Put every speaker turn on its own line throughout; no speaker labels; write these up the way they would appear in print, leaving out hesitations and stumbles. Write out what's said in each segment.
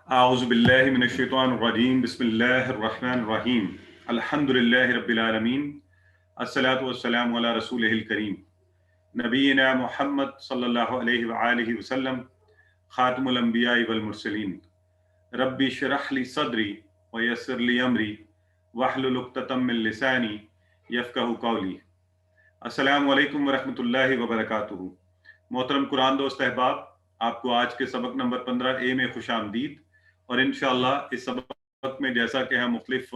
أعوذ بالله من الشيطان الرجيم بسم الله الرحمن الرحيم الحمد لله رب العالمين الصلاة والسلام على رسوله الكريم نبينا محمد صلى الله عليه وآله وسلم خاتم الأنبياء والمرسلين ربي اشرح لي صدري ويسر لي أمري واحلل عقدة من لساني يفقهوا قولي السلام علیکم ورحمۃ اللہ وبرکاتہ۔ محترم قرآن دوست احباب، آپ کو آج کے سبق نمبر 15A میں خوش آمدید، اور انشاءاللہ اس سبق میں جیسا کہ ہم مختلف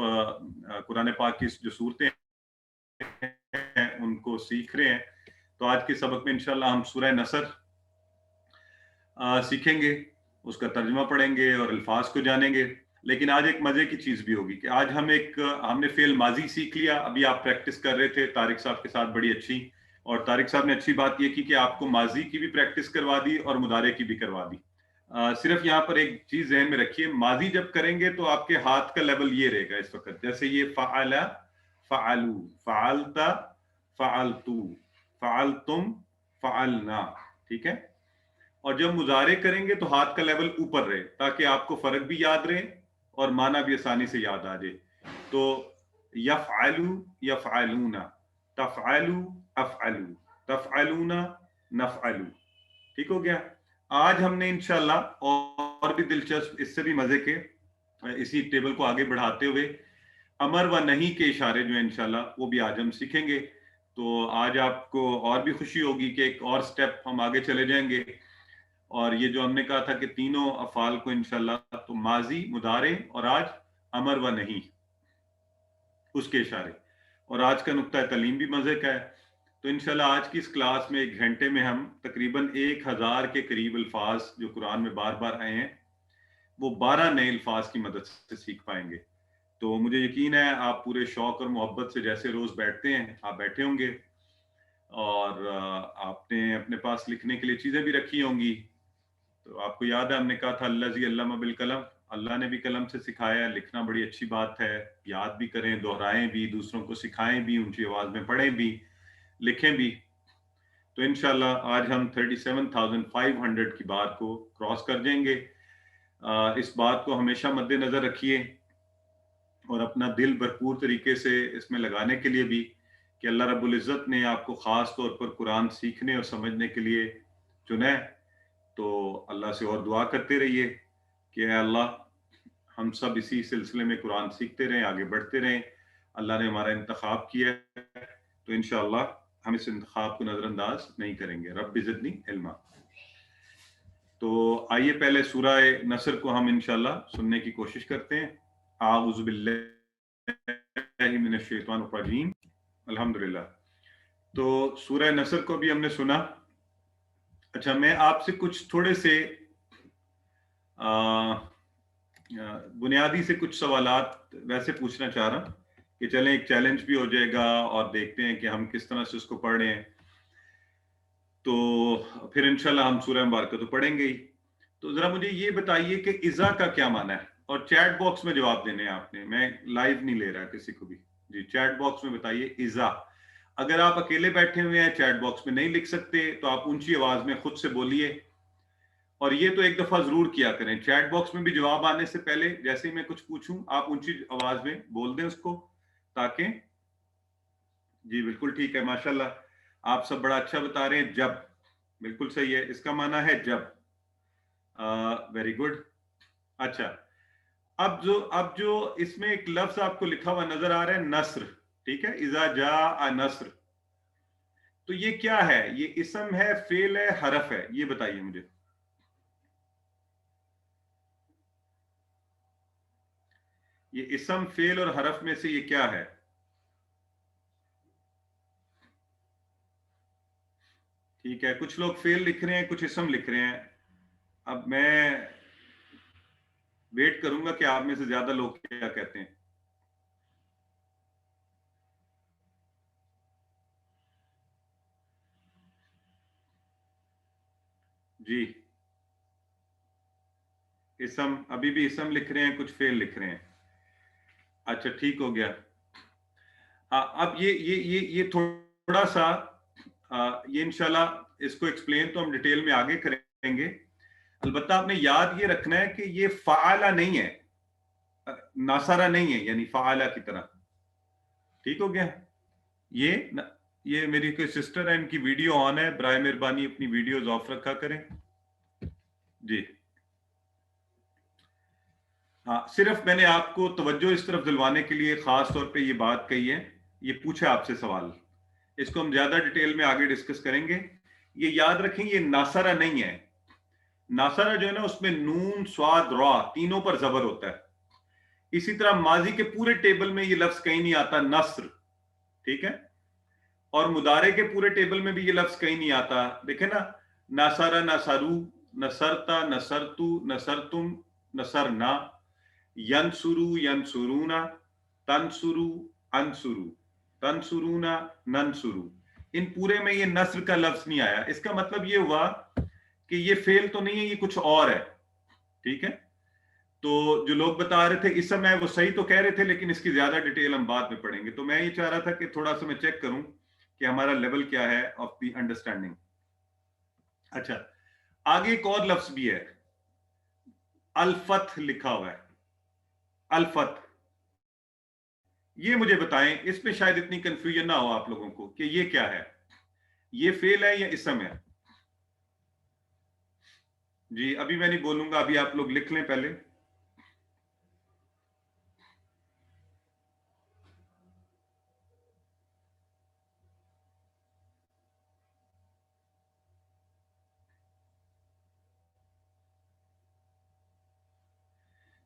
قرآن پاک کی جو صورتیں ہیں ان کو سیکھ رہے ہیں، تو آج کے سبق میں انشاءاللہ ہم سورہ نصر سیکھیں گے، اس کا ترجمہ پڑھیں گے اور الفاظ کو جانیں گے۔ لیکن آج ایک مزے کی چیز بھی ہوگی کہ آج ہم نے فعل ماضی سیکھ لیا۔ ابھی آپ پریکٹس کر رہے تھے طارق صاحب کے ساتھ بڑی اچھی، اور طارق صاحب نے اچھی بات یہ کی کہ آپ کو ماضی کی بھی پریکٹس کروا دی اور مضارع کی بھی کروا دی۔ صرف یہاں پر ایک چیز ذہن میں رکھیے، ماضی جب کریں گے تو آپ کے ہاتھ کا لیول یہ رہے گا اس وقت، جیسے یہ فعل، فعلو، فعلتا، فعلتو، فعلتم، فعلنا، ٹھیک ہے۔ اور جب مضارع کریں گے تو ہاتھ کا لیول اوپر رہے، تاکہ آپ کو فرق بھی یاد رہے اور معنی بھی آسانی سے یاد آ جائے۔ تو یفعلو، یفعلون، تفعلو، افعلو، تفعلون، نفعلو، ٹھیک ہو گیا۔ آج ہم نے انشاءاللہ اور بھی دلچسپ، اس سے بھی مزے کے، اسی ٹیبل کو آگے بڑھاتے ہوئے امر و نہیں کے اشارے جو ہیں انشاءاللہ وہ بھی آج ہم سیکھیں گے۔ تو آج آپ کو اور بھی خوشی ہوگی کہ ایک اور سٹیپ ہم آگے چلے جائیں گے، اور یہ جو ہم نے کہا تھا کہ تینوں افعال کو انشاءاللہ، تو ماضی، مضارع اور آج امر و نہیں، اس کے اشارے، اور آج کا نقطہ تعلیم بھی مزے کا ہے۔ تو انشاءاللہ آج کی اس کلاس میں 1 گھنٹے میں ہم تقریباً 1000 کے قریب الفاظ جو قرآن میں بار بار آئے ہیں وہ 12 نئے الفاظ کی مدد سے سیکھ پائیں گے۔ تو مجھے یقین ہے آپ پورے شوق اور محبت سے جیسے روز بیٹھتے ہیں آپ بیٹھے ہوں گے، اور آپ نے اپنے پاس لکھنے کے لیے چیزیں بھی رکھی ہوں گی۔ تو آپ کو یاد ہے ہم نے کہا تھا الذی علم بالقلم، اللہ نے بھی قلم سے سکھایا ہے، لکھنا بڑی اچھی بات ہے، یاد بھی کریں، دہرائیں بھی، دوسروں کو سکھائیں بھی، اونچی آواز میں پڑھیں بھی، لکھیں بھی۔ تو انشاءاللہ آج ہم 37,500 کی بات کو کراس کر جائیں گے۔ اس بات کو ہمیشہ مد نظر رکھیے اور اپنا دل بھرپور طریقے سے اس میں لگانے کے لیے بھی کہ اللہ رب العزت نے آپ کو خاص طور پر قرآن سیکھنے اور سمجھنے کے لیے چنا ہے۔ تو اللہ سے اور دعا کرتے رہیے کہ اے اللہ ہم سب اسی سلسلے میں قرآن سیکھتے رہیں، آگے بڑھتے رہیں۔ اللہ نے ہمارا انتخاب کیا ہے تو انشاءاللہ ہم اس انتخاب کو نظر انداز نہیں کریں گے۔ رب زدنی علما۔ تو آئیے پہلے سورہ نصر کو ہم انشاءاللہ سننے کی کوشش کرتے ہیں۔ اعوذ باللہ من الشیطان الرجیم، الحمدللہ۔ تو سورہ نصر کو بھی ہم نے سنا۔ اچھا، میں آپ سے کچھ تھوڑے سے بنیادی سے کچھ سوالات ویسے پوچھنا چاہ رہا ہوں کہ چلیں ایک چیلنج بھی ہو جائے گا اور دیکھتے ہیں کہ ہم کس طرح سے اس کو پڑھ رہے ہیں۔ تو پھر انشاءاللہ ہم سورہ مبارکہ تو پڑھیں گے ہی۔ تو ذرا مجھے یہ بتائیے کہ اذا کا کیا معنی ہے، اور چیٹ باکس میں جواب دینے ہیں آپ نے، میں لائیو نہیں لے رہا کسی کو بھی۔ جی چیٹ باکس میں بتائیے اذا۔ اگر آپ اکیلے بیٹھے ہوئے ہیں، چیٹ باکس میں نہیں لکھ سکتے، تو آپ اونچی آواز میں خود سے بولیے، اور یہ تو ایک دفعہ ضرور کیا کریں، چیٹ باکس میں بھی جواب آنے سے پہلے جیسے ہی میں کچھ پوچھوں آپ اونچی آواز میں بول دیں اس کو، تاکہ جی بالکل ٹھیک ہے، ماشاءاللہ آپ سب بڑا اچھا بتا رہے ہیں۔ جب، بالکل صحیح ہے، اس کا معنی ہے جب، ویری گڈ۔ اچھا، اب جو اس میں ایک لفظ آپ کو لکھا ہوا نظر آ رہا ہے، نصر، ٹھیک ہے، اذا جاء نصر، تو یہ کیا ہے؟ یہ اسم ہے، فعل ہے، حرف ہے؟ یہ بتائیے مجھے۔ یہ اسم، فعل اور حرف میں سے یہ کیا ہے؟ ٹھیک ہے، کچھ لوگ فعل لکھ رہے ہیں، کچھ اسم لکھ رہے ہیں۔ اب میں ویٹ کروں گا کہ آپ میں سے زیادہ لوگ کیا کہتے ہیں۔ جی اسم، ابھی بھی اسم لکھ رہے ہیں، کچھ فعل لکھ رہے ہیں۔ اچھا ٹھیک ہو گیا۔ ہاں، اب یہ تھوڑا سا یہ انشاءاللہ اس کو ایکسپلین تو ہم ڈیٹیل میں آگے کریں گے، البتہ آپ نے یاد یہ رکھنا ہے کہ یہ فعالہ نہیں ہے، ناصرہ نہیں ہے، یعنی فعالہ کی طرح. ٹھیک ہو گیا؟ یہ میری کوئی سسٹر ہے، ان کی ویڈیو آن ہے، برائے مہربانی اپنی ویڈیوز آف رکھا کریں. جی ہاں، صرف میں نے آپ کو توجہ اس طرف دلوانے کے لیے خاص طور پہ یہ بات کہی ہے. یہ پوچھا آپ سے سوال، اس کو ہم زیادہ ڈیٹیل میں آگے ڈسکس کریں گے. یہ یاد رکھیں یہ ناصرہ نہیں ہے. ناصرہ جو ہے نا اس میں نون سواد را تینوں پر زبر ہوتا ہے. اسی طرح ماضی کے پورے ٹیبل میں یہ لفظ کہیں نہیں آتا نصر. ٹھیک ہے؟ اور مضارع کے پورے ٹیبل میں بھی یہ لفظ کہیں نہیں آتا. دیکھیں نا، ناصرہ نصرو، نصرتا نصرتو، نصرتم نصرنا، ینصرو ینصرونا، تنصرو انصرو، تنصرونا ننصرو. ان پورے میں یہ نصر کا لفظ نہیں آیا. اس کا مطلب یہ ہوا کہ یہ فعل تو نہیں ہے، یہ کچھ اور ہے. ٹھیک ہے؟ تو جو لوگ بتا رہے تھے اسم ہے وہ صحیح تو کہہ رہے تھے، لیکن اس کی زیادہ ڈیٹیل ہم بعد میں پڑھیں گے. تو میں یہ چاہ رہا تھا کہ تھوڑا سا میں چیک کروں کہ ہمارا لیول کیا ہے آف دی انڈرسٹینڈنگ. اچھا، آگے ایک اور لفظ بھی ہے، الفتح لکھا ہوا ہے. الفتح، یہ مجھے بتائیں، اس میں شاید اتنی کنفیوژن نہ ہو آپ لوگوں کو کہ یہ کیا ہے. یہ فعل ہے یا اسم ہے؟ جی ابھی میں نہیں بولوں گا، ابھی آپ لوگ لکھ لیں پہلے.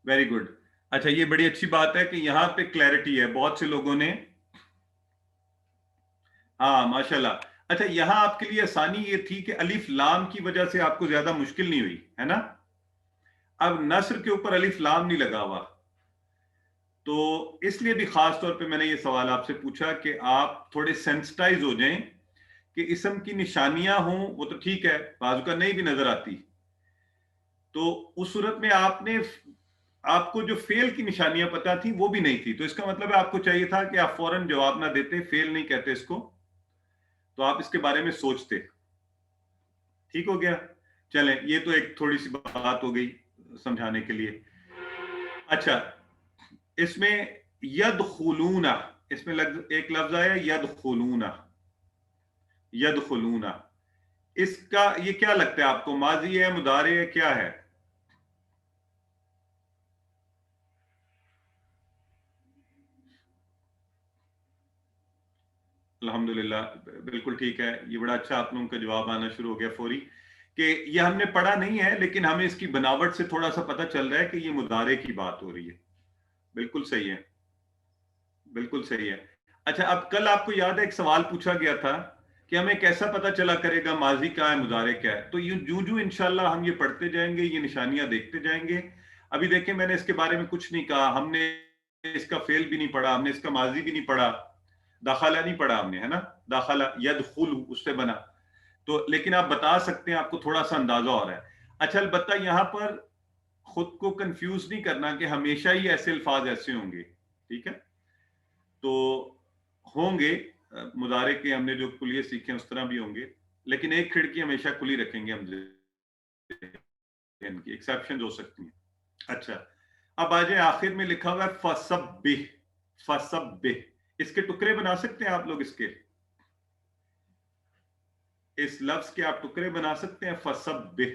Very good. اچھا، یہ بڑی اچھی بات ہے کہ یہاں پہ کلیئرٹی ہے. بہت سے لوگوں نے، ہاں ماشاء اللہ. اچھا، یہاں آپ کے لیے آسانی یہ تھی کہ الف لام کی وجہ سے آپ کو زیادہ مشکل نہیں ہوئی ہے نا. اب نصر کے اوپر الف لام نہیں لگا ہوا، تو اس لیے بھی خاص طور پہ میں نے یہ سوال آپ سے پوچھا کہ آپ تھوڑے سینسٹائز ہو جائیں کہ اسم کی نشانیاں ہوں. وہ تو ٹھیک ہے، بازو کا نہیں بھی نظر آتی، تو اس صورت میں آپ کو جو فیل کی نشانیاں پتہ تھی وہ بھی نہیں تھی. تو اس کا مطلب ہے آپ کو چاہیے تھا کہ آپ فوراً جواب نہ دیتے، فیل نہیں کہتے اس کو، تو آپ اس کے بارے میں سوچتے. ٹھیک ہو گیا؟ چلیں، یہ تو ایک تھوڑی سی بات ہو گئی سمجھانے کے لیے. اچھا، اس میں یدخلون، اس میں ایک لفظ آیا یدخلون. یدخلون، اس کا یہ کیا لگتا ہے آپ کو؟ ماضی ہے، مضارع ہے، کیا ہے؟ الحمدللہ، بالکل ٹھیک ہے. یہ بڑا اچھا آپ لوگوں کا جواب آنا شروع ہو گیا فوری، کہ یہ ہم نے پڑھا نہیں ہے لیکن ہمیں اس کی بناوٹ سے تھوڑا سا پتہ چل رہا ہے کہ یہ مضارع کی بات ہو رہی ہے. بالکل صحیح ہے، بالکل صحیح ہے. اچھا، اب کل آپ کو یاد ہے ایک سوال پوچھا گیا تھا کہ ہمیں کیسا پتہ چلا کرے گا ماضی کیا ہے، مضارع کیا ہے؟ تو جو انشاءاللہ ہم یہ پڑھتے جائیں گے، یہ نشانیاں دیکھتے جائیں گے. ابھی دیکھیں، میں نے اس کے بارے میں کچھ نہیں کہا. ہم نے اس کا فعل بھی نہیں پڑھا، ہم نے اس کا ماضی بھی نہیں پڑھا، داخلہ نہیں پڑھا ہم نے، ہے نا. داخلہ یدخل اس سے بنا. تو لیکن آپ بتا سکتے ہیں، آپ کو تھوڑا سا اندازہ ہو رہا ہے. اچھا، البتہ یہاں پر خود کو کنفیوز نہیں کرنا کہ ہمیشہ ہی ایسے الفاظ ایسے ہوں گے. ٹھیک ہے؟ تو ہوں گے مضارع کے، ہم نے جو کلیے سیکھے ہیں اس طرح بھی ہوں گے، لیکن ایک کھڑکی ہمیشہ کھلی رکھیں گے ہم، ان کی ایکسیپشن ہو سکتی ہیں. اچھا، اب آ جائیں، آخر میں لکھا ہوا ہے فسبح. فسبح، اس کے ٹکڑے بنا سکتے ہیں آپ لوگ؟ اس لفظ کے آپ ٹکڑے بنا سکتے ہیں؟ فسبح.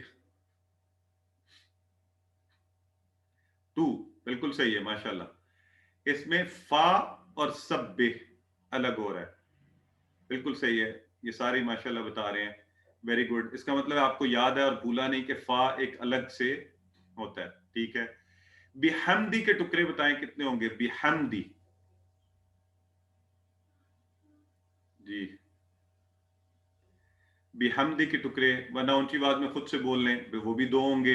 تو بالکل صحیح ہے، ماشاءاللہ. اس میں فا اور سبح الگ ہو رہا ہے. بالکل صحیح ہے، یہ سارے ماشاءاللہ بتا رہے ہیں. Very good. اس کا مطلب آپ کو یاد ہے اور بھولا نہیں کہ فا ایک الگ سے ہوتا ہے. ٹھیک ہے. بحمدی کے ٹکڑے بتائیں کتنے ہوں گے؟ بحمدی. جی، بحمدی کے ٹکڑے، ورنہ اونچی آواز میں خود سے بول لیں، وہ بھی دو ہوں گے.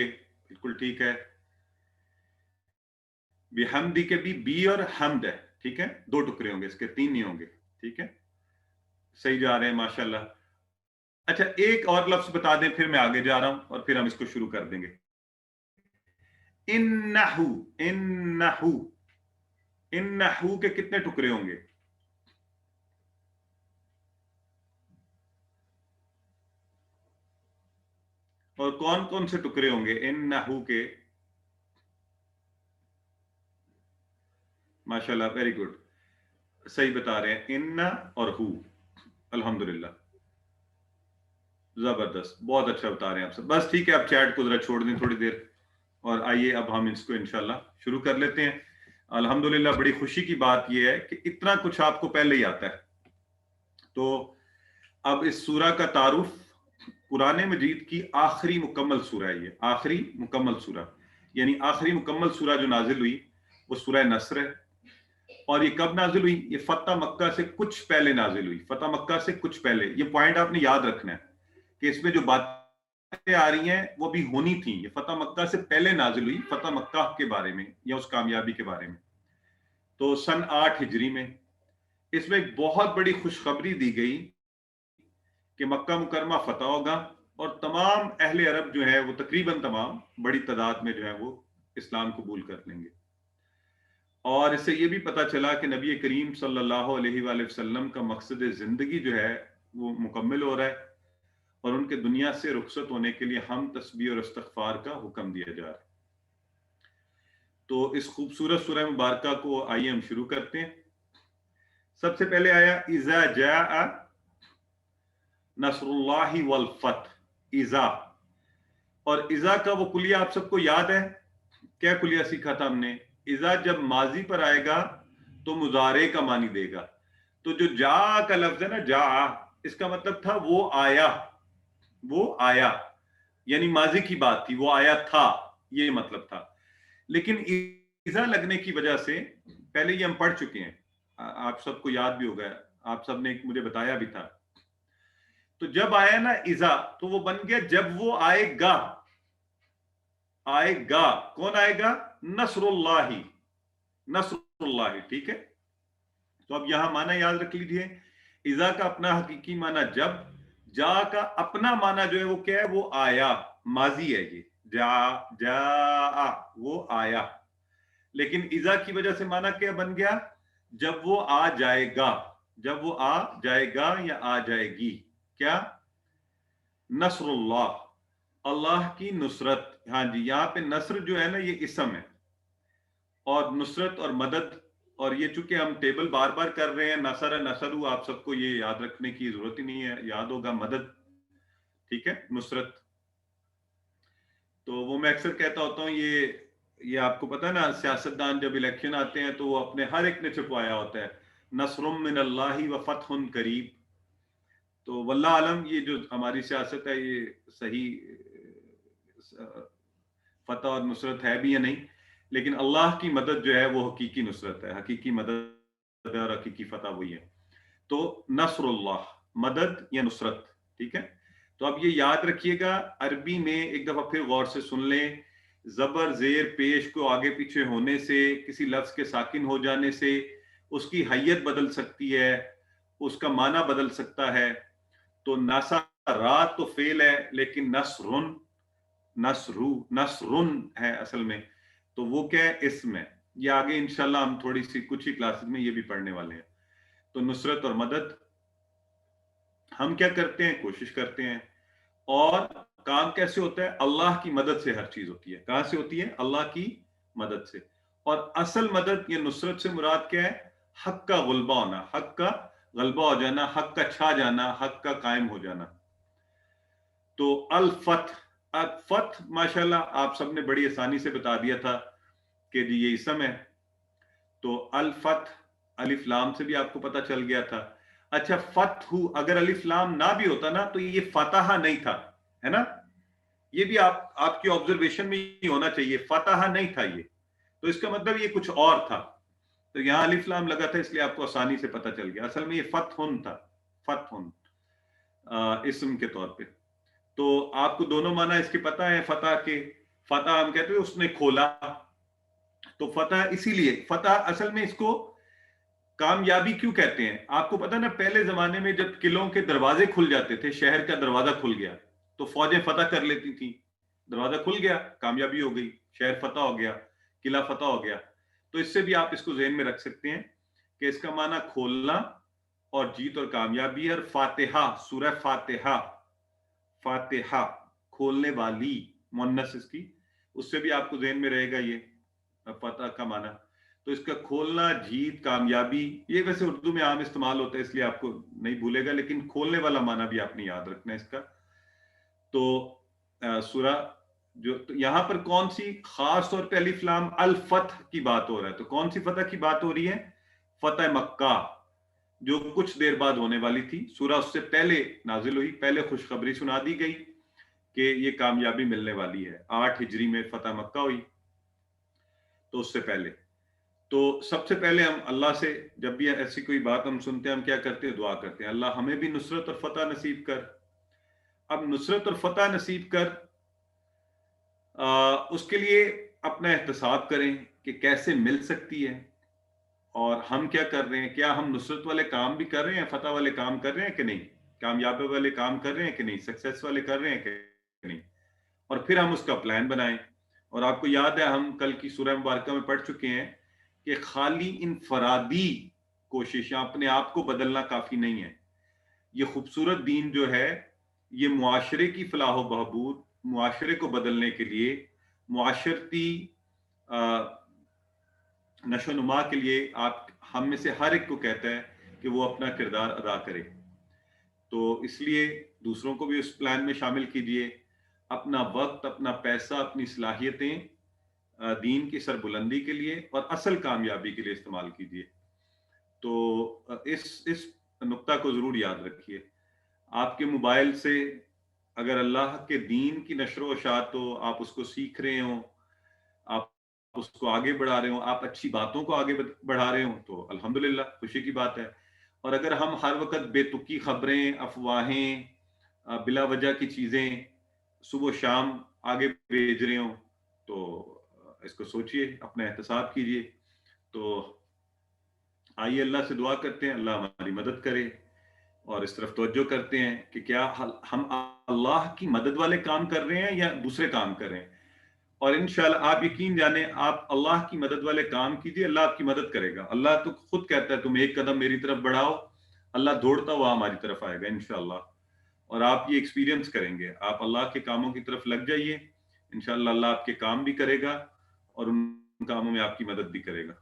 بالکل ٹھیک ہے. بحمدی کے بھی بی اور حمد ہے. ٹھیک ہے، دو ٹکڑے ہوں گے اس کے، تین نہیں ہوں گے. ٹھیک ہے، صحیح جا رہے ہیں ماشاءاللہ. اچھا، ایک اور لفظ بتا دیں پھر میں آگے جا رہا ہوں اور پھر ہم اس کو شروع کر دیں گے. انہو. انہو. انہو کے کتنے ٹکڑے ہوں گے؟ اور کون کون سے ٹکڑے ہوں گے انہو کے؟ ماشاءاللہ، ویری گڈ، صحیح بتا رہے ہیں، ان اور ہو، الحمدللہ، زبردست، بہت اچھا بتا رہے ہیں آپ سب. بس ٹھیک ہے، آپ چیٹ کو ذرا چھوڑ دیں تھوڑی دیر، اور آئیے اب ہم اس کو انشاءاللہ شروع کر لیتے ہیں. الحمدللہ، بڑی خوشی کی بات یہ ہے کہ اتنا کچھ آپ کو پہلے ہی آتا ہے. تو اب اس سورہ کا تعارف، قرآن مجید کی آخری مکمل سورہ ہے، یہ آخری مکمل سورہ، یعنی آخری مکمل سورہ جو نازل ہوئی وہ سورہ نصر ہے. اور یہ کب نازل ہوئی؟ یہ فتح مکہ سے کچھ پہلے نازل ہوئی، فتح مکہ سے کچھ پہلے. یہ پوائنٹ آپ نے یاد رکھنا ہے کہ اس میں جو باتیں آ رہی ہیں وہ بھی ہونی تھیں. یہ فتح مکہ سے پہلے نازل ہوئی، فتح مکہ کے بارے میں یا اس کامیابی کے بارے میں. تو سن 8 ہجری میں اس میں ایک بہت بڑی خوشخبری دی گئی کہ مکہ مکرمہ فتح ہوگا، اور تمام اہل عرب جو ہے وہ تقریباً تمام بڑی تعداد میں جو ہے وہ اسلام قبول کر لیں گے. اور اس سے یہ بھی پتہ چلا کہ نبی کریم صلی اللہ علیہ وآلہ وسلم کا مقصد زندگی جو ہے وہ مکمل ہو رہا ہے، اور ان کے دنیا سے رخصت ہونے کے لیے ہم تسبیح اور استغفار کا حکم دیا جا رہا ہے. تو اس خوبصورت سورہ مبارکہ کو آئیے ہم شروع کرتے ہیں. سب سے پہلے آیا اذا جاء نصر اللہ والفتح، اذا. اور اذا کا وہ کلیہ آپ سب کو یاد ہے، کیا کلیہ سیکھا تھا ہم نے؟ اذا جب ماضی پر آئے گا تو مضارع کا معنی دے گا. تو جو جا کا لفظ ہے نا، جا، اس کا مطلب تھا وہ آیا، وہ آیا، یعنی ماضی کی بات تھی، وہ آیا تھا، یہ مطلب تھا. لیکن اذا لگنے کی وجہ سے، پہلے یہ ہم پڑھ چکے ہیں، آپ سب کو یاد بھی ہوگا، آپ سب نے مجھے بتایا بھی تھا. تو جب آیا نا اذا، تو وہ بن گیا جب وہ آئے گا. آئے گا، کون آئے گا؟ نصر اللہ، نصر اللہ، ٹھیک ہے. تو اب یہاں معنی یاد رکھ لیجئے، اذا کا اپنا حقیقی معنی جب، جا کا اپنا معنی جو ہے وہ کیا ہے؟ وہ آیا، ماضی ہے یہ، جا وہ آیا. لیکن اذا کی وجہ سے معنی کیا بن گیا؟ جب وہ آ جائے گا، جب وہ آ جائے گا یا آ جائے گی. کیا؟ نصر اللہ، اللہ کی نصرت. ہاں جی، یہاں پہ نصر جو ہے نا یہ اسم ہے، اور نصرت اور مدد، اور یہ چونکہ ہم ٹیبل بار بار کر رہے ہیں، نصر نصرو، آپ سب کو یہ یاد رکھنے کی ضرورت ہی نہیں ہے، یاد ہوگا مدد، ٹھیک ہے، نصرت. تو وہ میں اکثر کہتا ہوتا ہوں، یہ آپ کو پتا ہے نا، سیاستدان جب الیکشن آتے ہیں تو وہ اپنے ہر ایک نے چھپوایا ہوتا ہے نصر من اللہ و فتح قریب. تو واللہ عالم یہ جو ہماری سیاست ہے یہ صحیح فتح اور نصرت ہے بھی یا نہیں، لیکن اللہ کی مدد جو ہے وہ حقیقی نصرت ہے، حقیقی مدد ہے، اور حقیقی فتح وہی ہے. تو نصر اللہ، مدد یا نصرت، ٹھیک ہے. تو اب یہ یاد رکھیے گا، عربی میں ایک دفعہ پھر غور سے سن لیں، زبر زیر پیش کو آگے پیچھے ہونے سے، کسی لفظ کے ساکن ہو جانے سے اس کی حیت بدل سکتی ہے، اس کا معنی بدل سکتا ہے. تو نصرات تو فعل ہے، لیکن نصرن، نصرن ہے اصل میں، تو وہ کیا ہے؟ اسم ہے. یہ آگے انشاءاللہ ہم تھوڑی سی کچھ ہی کلاسز میں یہ بھی پڑھنے والے ہیں. تو نصرت اور مدد، ہم کیا کرتے ہیں؟ کوشش کرتے ہیں. اور کام کیسے ہوتا ہے؟ اللہ کی مدد سے ہر چیز ہوتی ہے. کہاں سے ہوتی ہے؟ اللہ کی مدد سے. اور اصل مدد یا نصرت سے مراد کیا ہے؟ حق کا غلبہ ہونا، حق کا غلبہ ہو جانا، حق کا چھا جانا، حق کا قائم ہو جانا. تو الفتح، فتح ماشاءاللہ آپ سب نے بڑی آسانی سے بتا دیا تھا کہ جی یہ اسم ہے. تو الفتح، الف لام سے بھی آپ کو پتا چل گیا تھا. اچھا، فتح اگر الف لام نہ بھی ہوتا نا تو یہ فتح نہیں تھا، ہے نا. یہ بھی آپ کی آبزرویشن میں ہی ہونا چاہیے، فتح نہیں تھا یہ. تو اس کا مطلب یہ کچھ اور تھا. تو یہاں الف لام لگا تھا، اس لیے آپ کو آسانی سے پتا چل گیا. اصل میں یہ فتح تھا، فتح اسم کے طور پہ. تو آپ کو دونوں معنی اس کے پتہ ہیں فتح کے. فتح ہم کہتے ہیں اس نے کھولا، تو فتح اسی لیے، فتح اصل میں اس کو کامیابی کیوں کہتے ہیں؟ آپ کو پتہ نا، پہلے زمانے میں جب قلعوں کے دروازے کھل جاتے تھے، شہر کا دروازہ کھل گیا تو فوجیں فتح کر لیتی تھیں. دروازہ کھل گیا، کامیابی ہو گئی، شہر فتح ہو گیا، قلعہ فتح ہو گیا. تو اس سے بھی آپ اس کو ذہن میں رکھ سکتے ہیں کہ اس کا معنی کھولنا اور جیت اور کامیابی. اور فاتحہ، سورہ فاتحہ، فاتحہ کھولنے والی مؤنث اس کی، اس سے بھی آپ کو ذہن میں رہے گا یہ فتح کا معنی. تو اس کا کھولنا، جیت، کامیابی، یہ ویسے اردو میں عام استعمال ہوتا ہے اس لیے آپ کو نہیں بھولے گا، لیکن کھولنے والا معنی بھی آپ نے یاد رکھنا ہے اس کا. تو سورہ جو یہاں پر کون سی خاص طور پہ الف لام الفتح کی بات ہو رہا ہے، تو کون سی فتح کی بات ہو رہی ہے؟ فتح مکہ، جو کچھ دیر بعد ہونے والی تھی. سورہ اس سے پہلے نازل ہوئی، پہلے خوشخبری سنا دی گئی کہ یہ کامیابی ملنے والی ہے. 8 ہجری میں فتح مکہ ہوئی، تو اس سے پہلے. تو سب سے پہلے ہم اللہ سے جب بھی ایسی کوئی بات ہم سنتے ہیں، ہم کیا کرتے ہیں؟ دعا کرتے ہیں اللہ ہمیں بھی نصرت اور فتح نصیب کر. اب نصرت اور فتح نصیب کر، اس کے لیے اپنا احتساب کریں کہ کیسے مل سکتی ہے، اور ہم کیا کر رہے ہیں. کیا ہم نصرت والے کام بھی کر رہے ہیں، فتح والے کام کر رہے ہیں کہ نہیں، کامیابی والے کام کر رہے ہیں کہ نہیں، سکسیس والے کر رہے ہیں کہ نہیں. اور پھر ہم اس کا پلان بنائیں. اور آپ کو یاد ہے ہم کل کی سورہ مبارکہ میں پڑھ چکے ہیں کہ خالی انفرادی کوششیں، اپنے آپ کو بدلنا کافی نہیں ہے. یہ خوبصورت دین جو ہے یہ معاشرے کی فلاح و بہبود، معاشرے کو بدلنے کے لیے، معاشرتی نشو و نما کے لیے آپ ہم میں سے ہر ایک کو کہتا ہے کہ وہ اپنا کردار ادا کرے. تو اس لیے دوسروں کو بھی اس پلان میں شامل کیجیے. اپنا وقت، اپنا پیسہ، اپنی صلاحیتیں دین کی سربلندی کے لیے اور اصل کامیابی کے لیے استعمال کیجیے. تو اس نقطہ کو ضرور یاد رکھیے. آپ کے موبائل سے اگر اللہ کے دین کی نشر و اشاعت ہو، آپ اس کو سیکھ رہے ہوں، آپ اس کو آگے بڑھا رہے ہوں، آپ اچھی باتوں کو آگے بڑھا رہے ہوں، تو الحمدللہ خوشی کی بات ہے. اور اگر ہم ہر وقت بے تکی خبریں، افواہیں، بلا وجہ کی چیزیں صبح و شام آگے بھیج رہے ہوں، تو اس کو سوچئے، اپنا احتساب کیجئے. تو آئیے اللہ سے دعا کرتے ہیں اللہ ہماری مدد کرے، اور اس طرف توجہ کرتے ہیں کہ کیا ہم اللہ کی مدد والے کام کر رہے ہیں یا دوسرے کام کر رہے ہیں. اور انشاءاللہ آپ یقین جانیں، آپ اللہ کی مدد والے کام کیجئے، اللہ آپ کی مدد کرے گا. اللہ تو خود کہتا ہے تم ایک قدم میری طرف بڑھاؤ، اللہ دوڑتا ہوا ہماری طرف آئے گا انشاءاللہ. اور آپ یہ ایکسپیرینس کریں گے. آپ اللہ کے کاموں کی طرف لگ جائیے، انشاءاللہ اللہ آپ کے کام بھی کرے گا اور ان کاموں میں آپ کی مدد بھی کرے گا.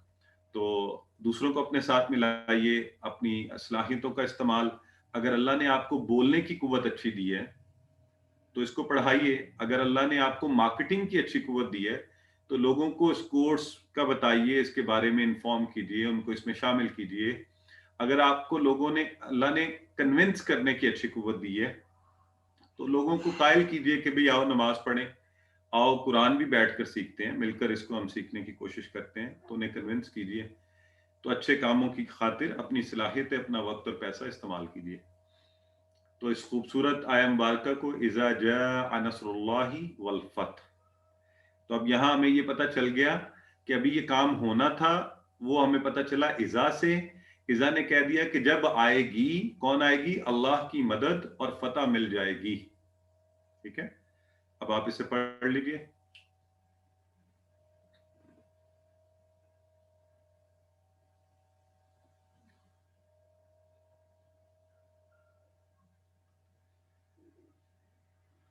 تو دوسروں کو اپنے ساتھ ملائیے، اپنی صلاحیتوں کا استعمال. اگر اللہ نے آپ کو بولنے کی قوت اچھی دی ہے تو اس کو پڑھائیے. اگر اللہ نے آپ کو مارکیٹنگ کی اچھی قوت دی ہے تو لوگوں کو اس کورس کا بتائیے، اس کے بارے میں انفارم کیجیے، ان کو اس میں شامل کیجیے. اگر آپ کو اللہ نے کنونس کرنے کی اچھی قوت دی ہے تو لوگوں کو قائل کیجیے کہ بھئی آؤ نماز پڑھیں، آؤ قرآن بھی بیٹھ کر سیکھتے ہیں، مل کر اس کو ہم سیکھنے کی کوشش کرتے ہیں. تو انہیں کنونس کیجیے. تو اچھے کاموں کی خاطر اپنی صلاحیت، اپنا وقت اور پیسہ استعمال کیجیے. تو اس خوبصورت آیہ مبارکہ کو اذا جاء نصر اللہ والفتح، تو اب یہاں ہمیں یہ پتہ چل گیا کہ ابھی یہ کام ہونا تھا، وہ ہمیں پتہ چلا اذا سے. اذا نے کہہ دیا کہ جب آئے گی، کون آئے گی؟ اللہ کی مدد اور فتح مل جائے گی. ٹھیک ہے، اب آپ اسے پڑھ لیجئے.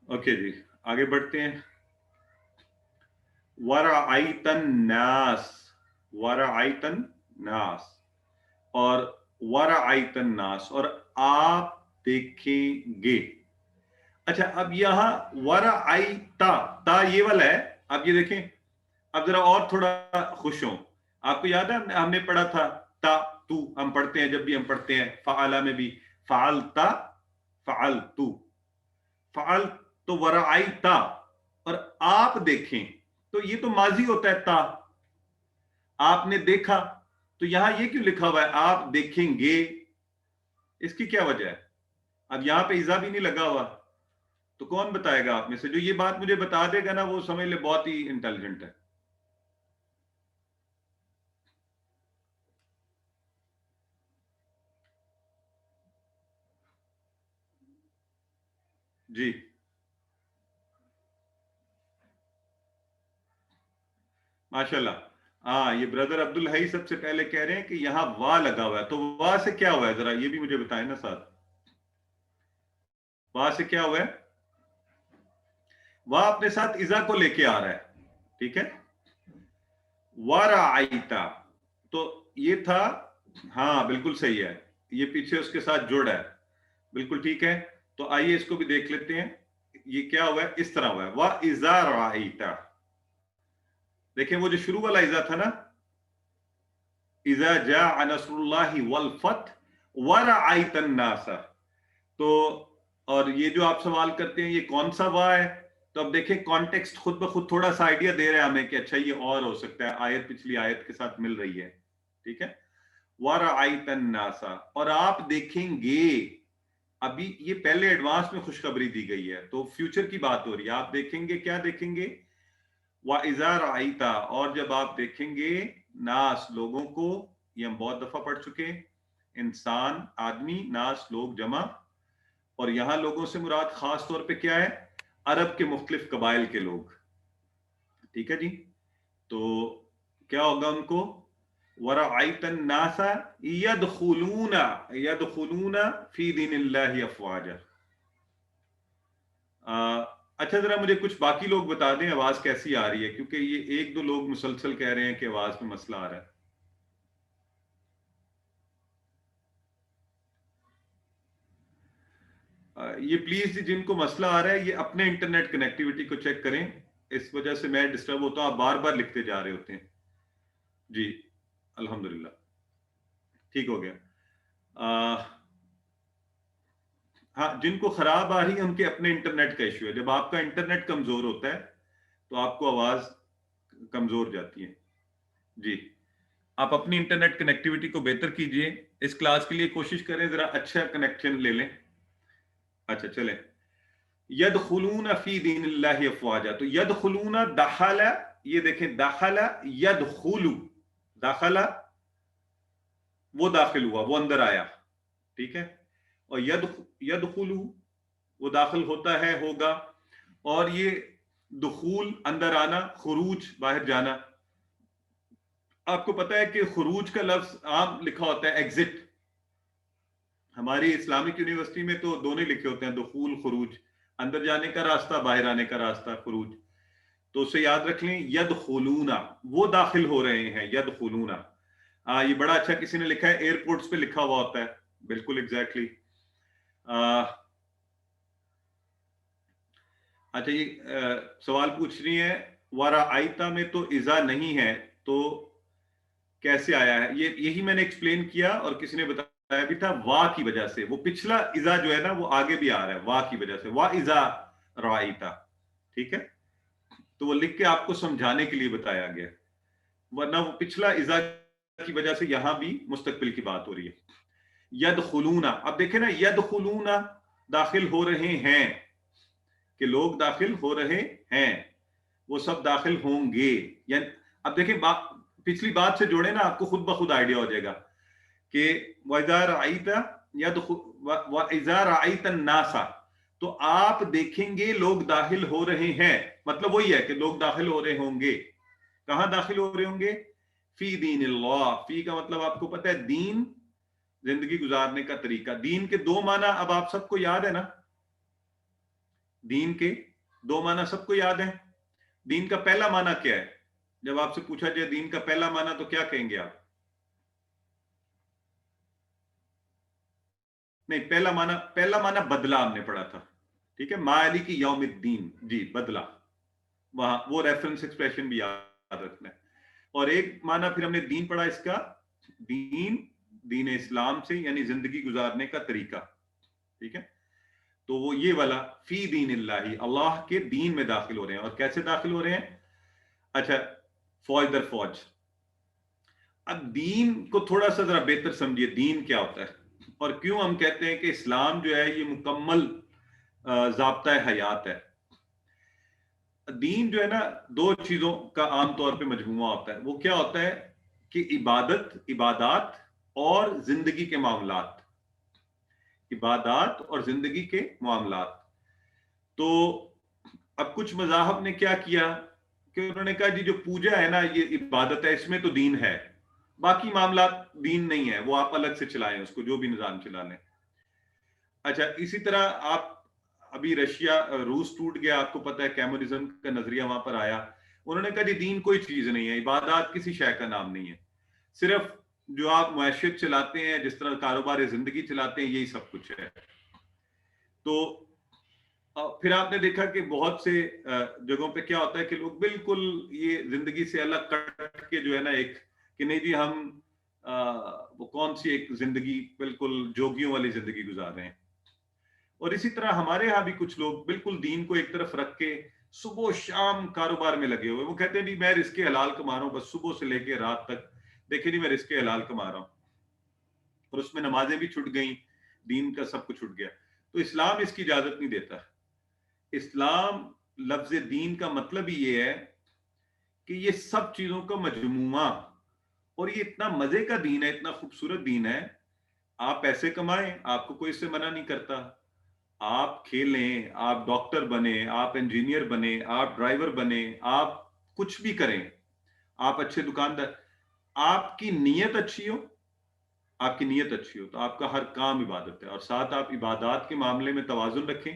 اوکے جی، آگے بڑھتے ہیں. وَرَأَيْتَ النَّاسَ، وَرَأَيْتَ النَّاسَ، اور وَرَأَيْتَ النَّاسَ، اور آپ دیکھیں گے. اچھا، اب یہاں وَرَأَيْتَ، تا یہ والا ہے. اب یہ دیکھیں، اب ذرا اور تھوڑا خوش ہوں. آپ کو یاد ہے ہم نے پڑھا تھا تا تو، ہم پڑھتے ہیں جب بھی ہم پڑھتے ہیں فعلا میں بھی فعلتا فعلتو فعل، تو ورعیتا، اور آپ دیکھیں، تو یہ تو ماضی ہوتا ہے تا، آپ نے دیکھا. تو یہاں یہ کیوں لکھا ہوا ہے آپ دیکھیں گے؟ اس کی کیا وجہ ہے؟ اب یہاں پہ اذا بھی نہیں لگا ہوا، تو کون بتائے گا آپ میں سے؟ جو یہ بات مجھے بتا دے گا نا وہ سمجھ لے بہت ہی انٹیلیجنٹ ہے. جی ماشاء اللہ. ہاں، یہ بردر عبد الحی سب سے پہلے کہہ رہے ہیں کہ یہاں وا لگا ہوا ہے. تو وا سے کیا ہوا ہے؟ ذرا یہ بھی مجھے بتائیں نا ساتھ. وا سے کیا ہوا ہے؟ وا اپنے ساتھ اذا کو لے کے آ رہا ہے, ٹھیک ہے. ورعیتا, تو یہ تھا, ہاں بالکل صحیح ہے, یہ پیچھے اس کے ساتھ جڑ ہے, بالکل ٹھیک ہے. تو آئیے اس کو بھی دیکھ لیتے ہیں. یہ کیا ہوا ہے, اس طرح ہوا ہے, وَإِذَا رَأَيْتَ. دیکھیں وہ جو شروع والا اذا تھا نا, اذا جاء نصر اللہ والفتح ورأیت الناس, تو اور یہ جو آپ سوال کرتے ہیں یہ کون سا وا ہے, تو اب دیکھیں کانٹیکسٹ خود بخود تھوڑا سا آئیڈیا دے رہے ہیں ہمیں کہ اچھا یہ اور ہو سکتا ہے, آیت پچھلی آیت کے ساتھ مل رہی ہے, ٹھیک ہے. ورأیت الناس, اور آپ دیکھیں گے, ابھی یہ پہلے ایڈوانس میں خوشخبری دی گئی ہے تو فیوچر کی بات ہو رہی ہے, آپ دیکھیں گے, کیا دیکھیں گے, وَإِذَا رَأَيْتَ, اور جب آپ دیکھیں گے, ناس لوگوں کو, یہ ہم بہت دفعہ پڑھ چکے, انسان آدمی, ناس لوگ جمع, اور یہاں لوگوں سے مراد خاص طور پہ کیا ہے, عرب کے مختلف قبائل کے لوگ, ٹھیک ہے جی. تو کیا ہوگا ان کو, وَرَأَيْتَ النَّاسَ يَدْخُلُونَ فِي دِينِ اللَّهِ أَفْوَاجًا. اچھا ذرا مجھے کچھ باقی لوگ بتا دیں آواز کیسی آ رہی ہے, کیونکہ یہ ایک دو لوگ مسلسل کہہ رہے ہیں کہ آواز میں مسئلہ آ رہا ہے. یہ پلیز جن کو مسئلہ آ رہا ہے یہ اپنے انٹرنیٹ کنیکٹیوٹی کو چیک کریں, اس وجہ سے میں ڈسٹرب ہوتا ہوں, آپ بار بار لکھتے جا رہے ہوتے ہیں. جی الحمدللہ ٹھیک ہو گیا. ہاں جن کو خراب آ رہی ہے ان کے اپنے انٹرنیٹ کا ایشو ہے, جب آپ کا انٹرنیٹ کمزور ہوتا ہے تو آپ کو آواز کمزور جاتی ہے. جی آپ اپنی انٹرنیٹ کنیکٹیوٹی کو بہتر کیجئے, اس کلاس کے لیے کوشش کریں ذرا اچھا کنیکشن لے لیں. اچھا چلیں, یدخلون فی دین اللہ افواجا, تو یدخلون دخل, یہ دیکھیں دخل یدخل, دخل وہ داخل ہوا, وہ اندر آیا, ٹھیک ہے, اور یدخل وہ داخل ہوتا ہے, ہوگا, اور یہ دخول اندر آنا, خروج باہر جانا. آپ کو پتا ہے کہ خروج کا لفظ عام لکھا ہوتا ہے ایگزٹ, ہماری اسلامک یونیورسٹی میں تو دونوں لکھے ہوتے ہیں, دخول خروج, اندر جانے کا راستہ باہر آنے کا راستہ خروج. تو اسے یاد رکھ لیں, یدخلون وہ داخل ہو رہے ہیں, یدخلون. یہ بڑا اچھا کسی نے لکھا ہے, ایئرپورٹس پہ لکھا ہوا ہوتا ہے, بالکل ایگزیکٹلی. اچھا یہ سوال پوچھ رہی ہے, ورأیت میں تو اذا نہیں ہے تو کیسے آیا ہے, یہی میں نے ایکسپلین کیا, اور کسی نے بتایا بھی تھا وا کی وجہ سے, وہ پچھلا اذا جو ہے نا وہ آگے بھی آ رہا ہے وا کی وجہ سے, وَإِذَا رَأَيْتَ, ٹھیک ہے. تو وہ لکھ کے آپ کو سمجھانے کے لیے بتایا گیا, ورنہ وہ پچھلا اذا کی وجہ سے یہاں بھی مستقبل کی بات ہو رہی ہے. یدخلون, اب دیکھیں نا, یدخلون داخل ہو رہے ہیں, کہ لوگ داخل ہو رہے ہیں, وہ سب داخل ہوں گے. یعنی اب دیکھیں پچھلی بات سے جوڑے نا, آپ کو خود بخود آئیڈیا ہو جائے گا کہ وَإِذَا رَأَيْتَ النَّاسَ, تو آپ دیکھیں گے لوگ داخل ہو رہے ہیں, مطلب وہی ہے کہ لوگ داخل ہو رہے ہوں گے. کہاں داخل ہو رہے ہوں گے, فی دین اللہ, فی کا مطلب آپ کو پتہ ہے دین, زندگی گزارنے کا طریقہ. دین کے دو معنی اب آپ سب کو یاد ہے نا, دین کے دو معنی سب کو یاد ہیں. دین کا پہلا معنی کیا ہے, جب آپ سے پوچھا جائے دین کا پہلا معنی تو کیا کہیں گے آپ؟ نہیں, پہلا معنی بدلہ ہم نے پڑھا تھا, ٹھیک ہے, مالک یوم الدین, جی بدلہ, وہاں وہ ریفرنس ایکسپریشن بھی یاد رکھنا ہے. اور ایک معنی پھر ہم نے دین پڑھا اس کا, دین اسلام سے, یعنی زندگی گزارنے کا طریقہ, ٹھیک ہے. تو وہ یہ والا فی دین اللہ, اللہ کے دین میں داخل ہو رہے ہیں. اور کیسے داخل ہو رہے ہیں, اچھا فوج در فوج. اب دین کو تھوڑا سا ذرا بہتر سمجھیے, دین کیا ہوتا ہے, اور کیوں ہم کہتے ہیں کہ اسلام جو ہے یہ مکمل ضابطہ حیات ہے. دین جو ہے نا دو چیزوں کا عام طور پہ مجموعہ ہوتا ہے. وہ کیا ہوتا ہے کہ عبادات اور زندگی کے معاملات, عبادات اور زندگی کے معاملات. تو اب کچھ مذاہب نے کیا کیا کہ انہوں نے کہا جی جو پوجا ہے نا یہ عبادت ہے, اس میں تو دین ہے, باقی معاملات دین نہیں ہے, وہ آپ الگ سے چلائیں اس کو, جو بھی نظام چلا لیں. اچھا اسی طرح آپ ابھی رشیا روس ٹوٹ گیا، آپ کو پتا ہے کیمونزم کا نظریہ وہاں پر آیا. انہوں نے کہا جی دین کوئی چیز نہیں ہے، عبادات کسی شے کا نام نہیں ہے، صرف جو آپ معیشت چلاتے ہیں، جس طرح کاروبار زندگی چلاتے ہیں، یہی سب کچھ ہے. تو پھر آپ نے دیکھا کہ بہت سے جگہوں پہ کیا ہوتا ہے کہ لوگ بالکل یہ زندگی سے الگ کٹ کے جو ہے نا ایک کہ نہیں جی ہم وہ کون سی ایک زندگی بالکل جوگیوں والی زندگی گزار رہے ہیں. اور اسی طرح ہمارے ہاں بھی کچھ لوگ بالکل دین کو ایک طرف رکھ کے صبح و شام کاروبار میں لگے ہوئے. وہ کہتے ہیں جی میں رزق حلال کما رہا ہوں، بس صبح سے لے کے رات تک دیکھیں جی میں رزق حلال کما رہا ہوں، اور اس میں نمازیں بھی چھوٹ گئیں، دین کا سب کچھ چھوٹ گیا. تو اسلام اس کی اجازت نہیں دیتا. اسلام لفظ دین کا مطلب ہی یہ ہے کہ یہ سب چیزوں کا مجموعہ، اور یہ اتنا مزے کا دین ہے، اتنا خوبصورت دین ہے. آپ پیسے کمائیں، آپ کو کوئی اس سے منع نہیں کرتا. آپ کھیلیں، آپ ڈاکٹر بنے، آپ انجینئر بنے، آپ ڈرائیور بنے، آپ کچھ بھی کریں، آپ اچھے دکاندار، آپ کی نیت اچھی ہو، آپ کی نیت اچھی ہو تو آپ کا ہر کام عبادت ہے. اور ساتھ آپ عبادات کے معاملے میں توازن رکھیں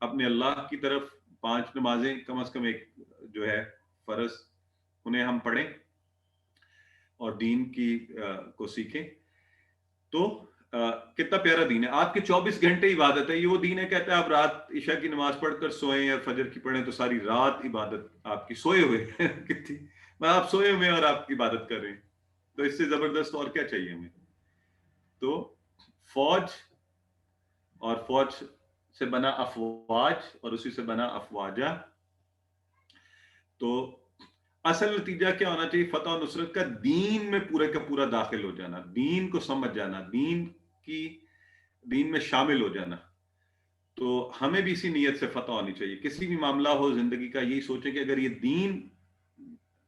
اپنے اللہ کی طرف. 5 نمازیں کم از کم ایک جو ہے فرض انہیں ہم پڑھیں اور دین کی کو سیکھیں. تو کتنا پیارا دین ہے. آپ کے 24 گھنٹے عبادت ہے. یہ وہ دین ہے کہتا ہے آپ رات عشاء کی نماز پڑھ کر سوئیں یا فجر کی پڑھیں تو ساری رات عبادت آپ کی سوئے ہوئے کتنی آپ سوئے ہوئے اور آپ عبادت کر رہے ہیں. تو اس سے زبردست اور کیا چاہیے ہمیں. تو فوج، اور فوج سے بنا افواج، اور اسی سے بنا افواجہ. تو اصل نتیجہ کیا ہونا چاہیے؟ فتح و نصرت کا دین میں پورے کا پورا داخل ہو جانا، دین کو سمجھ جانا، دین میں شامل ہو جانا. تو ہمیں بھی اسی نیت سے فتح ہونی چاہیے. کسی بھی معاملہ ہو زندگی کا یہی سوچیں کہ اگر یہ دین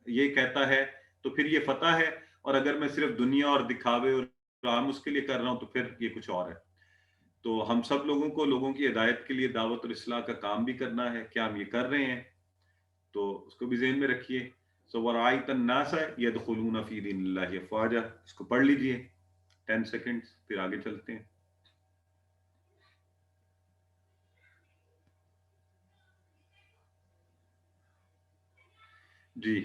یہ کہتا ہے تو پھر یہ فتح ہے، اور اگر میں صرف دنیا اور دکھاوے اور کام اس کے لیے کر رہا ہوں تو پھر یہ کچھ اور ہے. تو ہم سب لوگوں کو لوگوں کی ہدایت کے لیے دعوت اور اصلاح کا کام بھی کرنا ہے. کیا ہم یہ کر رہے ہیں؟ تو اس کو بھی ذہن میں رکھیے. سو وَرَأَيْتَ النَّاسَ يَدْخُلُونَ فِي دِينِ اللَّهِ أَفْوَاجًا. اس کو پڑھ لیجئے 10 سیکنڈز، پھر آگے چلتے ہیں. جی،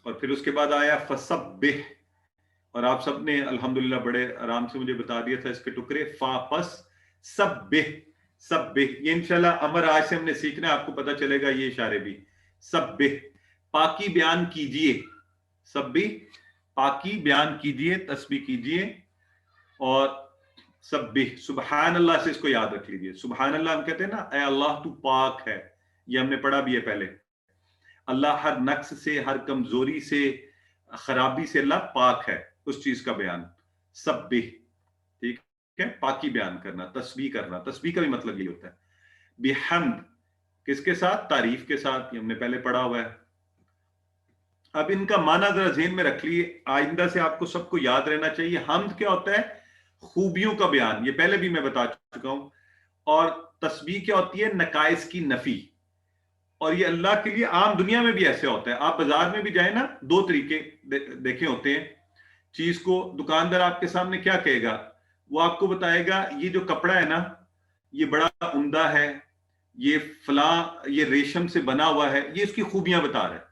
اور پھر اس کے بعد آیا فَسَبِّحْ، اور آپ سب نے الحمدللہ بڑے آرام سے مجھے بتا دیا تھا اس کے ٹکڑے. فا پس سبح، سبح یہ انشاءاللہ امر آج سے ہم نے سیکھنا ہے. آپ کو پتہ چلے گا یہ اشارے بھی. سبح پاکی بیان کیجئے، سبح پاکی بیان کیجئے، تسبیح کیجئے. اور سبح سبحان اللہ سے اس کو یاد رکھ لیجئے. سبحان اللہ ہم کہتے ہیں نا اے اللہ تو پاک ہے، یہ ہم نے پڑھا بھی ہے پہلے. اللہ ہر نقص سے، ہر کمزوری سے، خرابی سے اللہ پاک ہے. اس چیز کا بیان سبح، ٹھیک ہے، پاکی بیان کرنا، تسبیح کرنا. تسبیح کا بھی مطلب یہ ہوتا ہے. بحمد کس کے ساتھ؟ تعریف کے ساتھ. یہ ہم نے پہلے پڑھا ہوا ہے. اب ان کا معنی ذرا ذہن میں رکھ لیے، آئندہ سے آپ کو سب کو یاد رہنا چاہیے. حمد کیا ہوتا ہے؟ خوبیوں کا بیان، یہ پہلے بھی میں بتا چکا ہوں. اور تسبیح کیا ہوتی ہے؟ نقائص کی نفی. اور یہ اللہ کے لیے عام دنیا میں بھی ایسے ہوتا ہے. آپ بازار میں بھی جائیں نا، 2 طریقے دیکھے ہوتے ہیں چیز کو. دکاندار آپ کے سامنے کیا کہے گا؟ وہ آپ کو بتائے گا یہ جو کپڑا ہے نا یہ بڑا عمدہ ہے، یہ فلاں یہ ریشم سے بنا ہوا ہے، یہ اس کی خوبیاں بتا رہا ہے.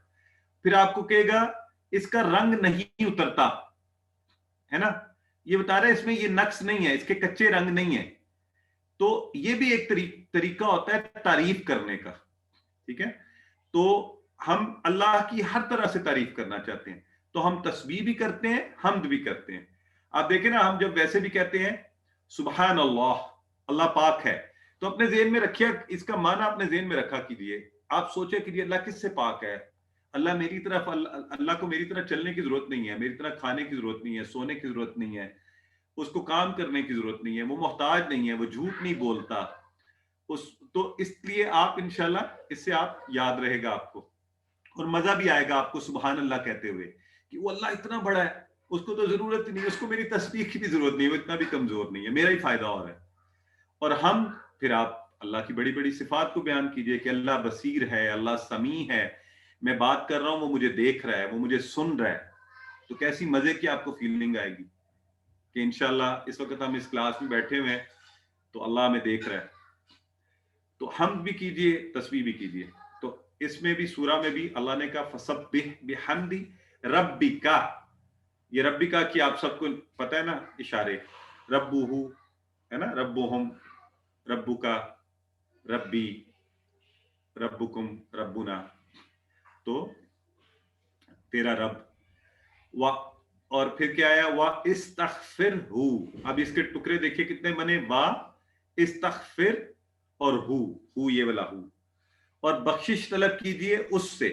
پھر آپ کو کہے گا اس کا رنگ نہیں اترتا ہے نا، یہ بتا رہا ہے اس میں یہ نقص نہیں ہے، اس کے کچے رنگ نہیں ہے. تو یہ بھی ایک طریقہ ہوتا ہے تعریف کرنے کا. ٹھیک ہے، تو ہم اللہ کی ہر طرح سے تعریف کرنا چاہتے ہیں تو ہم تسبیح بھی کرتے ہیں، حمد بھی کرتے ہیں. آپ دیکھیں نا ہم جب ویسے بھی کہتے ہیں سبحان اللہ، اللہ پاک ہے، تو اپنے ذہن میں رکھیے، اس کا معنی اپنے ذہن میں رکھا کیجیے. آپ سوچے کہ اللہ کس سے پاک ہے؟ اللہ میری طرف، اللہ کو میری طرح چلنے کی ضرورت نہیں ہے، میری طرح کھانے کی ضرورت نہیں ہے، سونے کی ضرورت نہیں ہے، اس کو کام کرنے کی ضرورت نہیں ہے، وہ محتاج نہیں ہے، وہ جھوٹ نہیں بولتا. تو اس لیے آپ انشاءاللہ اس سے آپ یاد رہے گا آپ کو، اور مزہ بھی آئے گا آپ کو سبحان اللہ کہتے ہوئے کہ وہ اللہ اتنا بڑا ہے، اس کو تو ضرورت ہی نہیں، اس کو میری تسبیح کی بھی ضرورت نہیں، وہ اتنا بھی کمزور نہیں ہے، میرا ہی فائدہ اور ہے. اور ہم پھر آپ اللہ کی بڑی بڑی صفات کو بیان کیجئے کہ اللہ بصیر ہے، اللہ سمیع ہے، میں بات کر رہا ہوں وہ مجھے دیکھ رہا ہے، وہ مجھے سن رہا ہے. تو کیسی مزے کی آپ کو فیلنگ آئے گی کہ انشاءاللہ اس وقت ہم اس کلاس میں بیٹھے ہوئے ہیں تو اللہ ہمیں دیکھ رہا ہے. تو حمد بھی کیجئے، تسبیح بھی کیجئے. تو اس میں بھی سورہ میں بھی اللہ نے کہا فسبح بحمد ربک. یہ ربک کی آپ سب کو پتہ ہے نا اشارے، ربہ ہے نا، ربہم، ربک، ربی، ربکم، ربنا، تو تیرا رب. اور پھر کیا آیا، وَاسْتَغْفِرْهُ. اب اس کے ٹکڑے دیکھیے کتنے بنے، وا استغفر اور ہو یہ والا ہو. اور بخشش طلب کیجئے اس سے.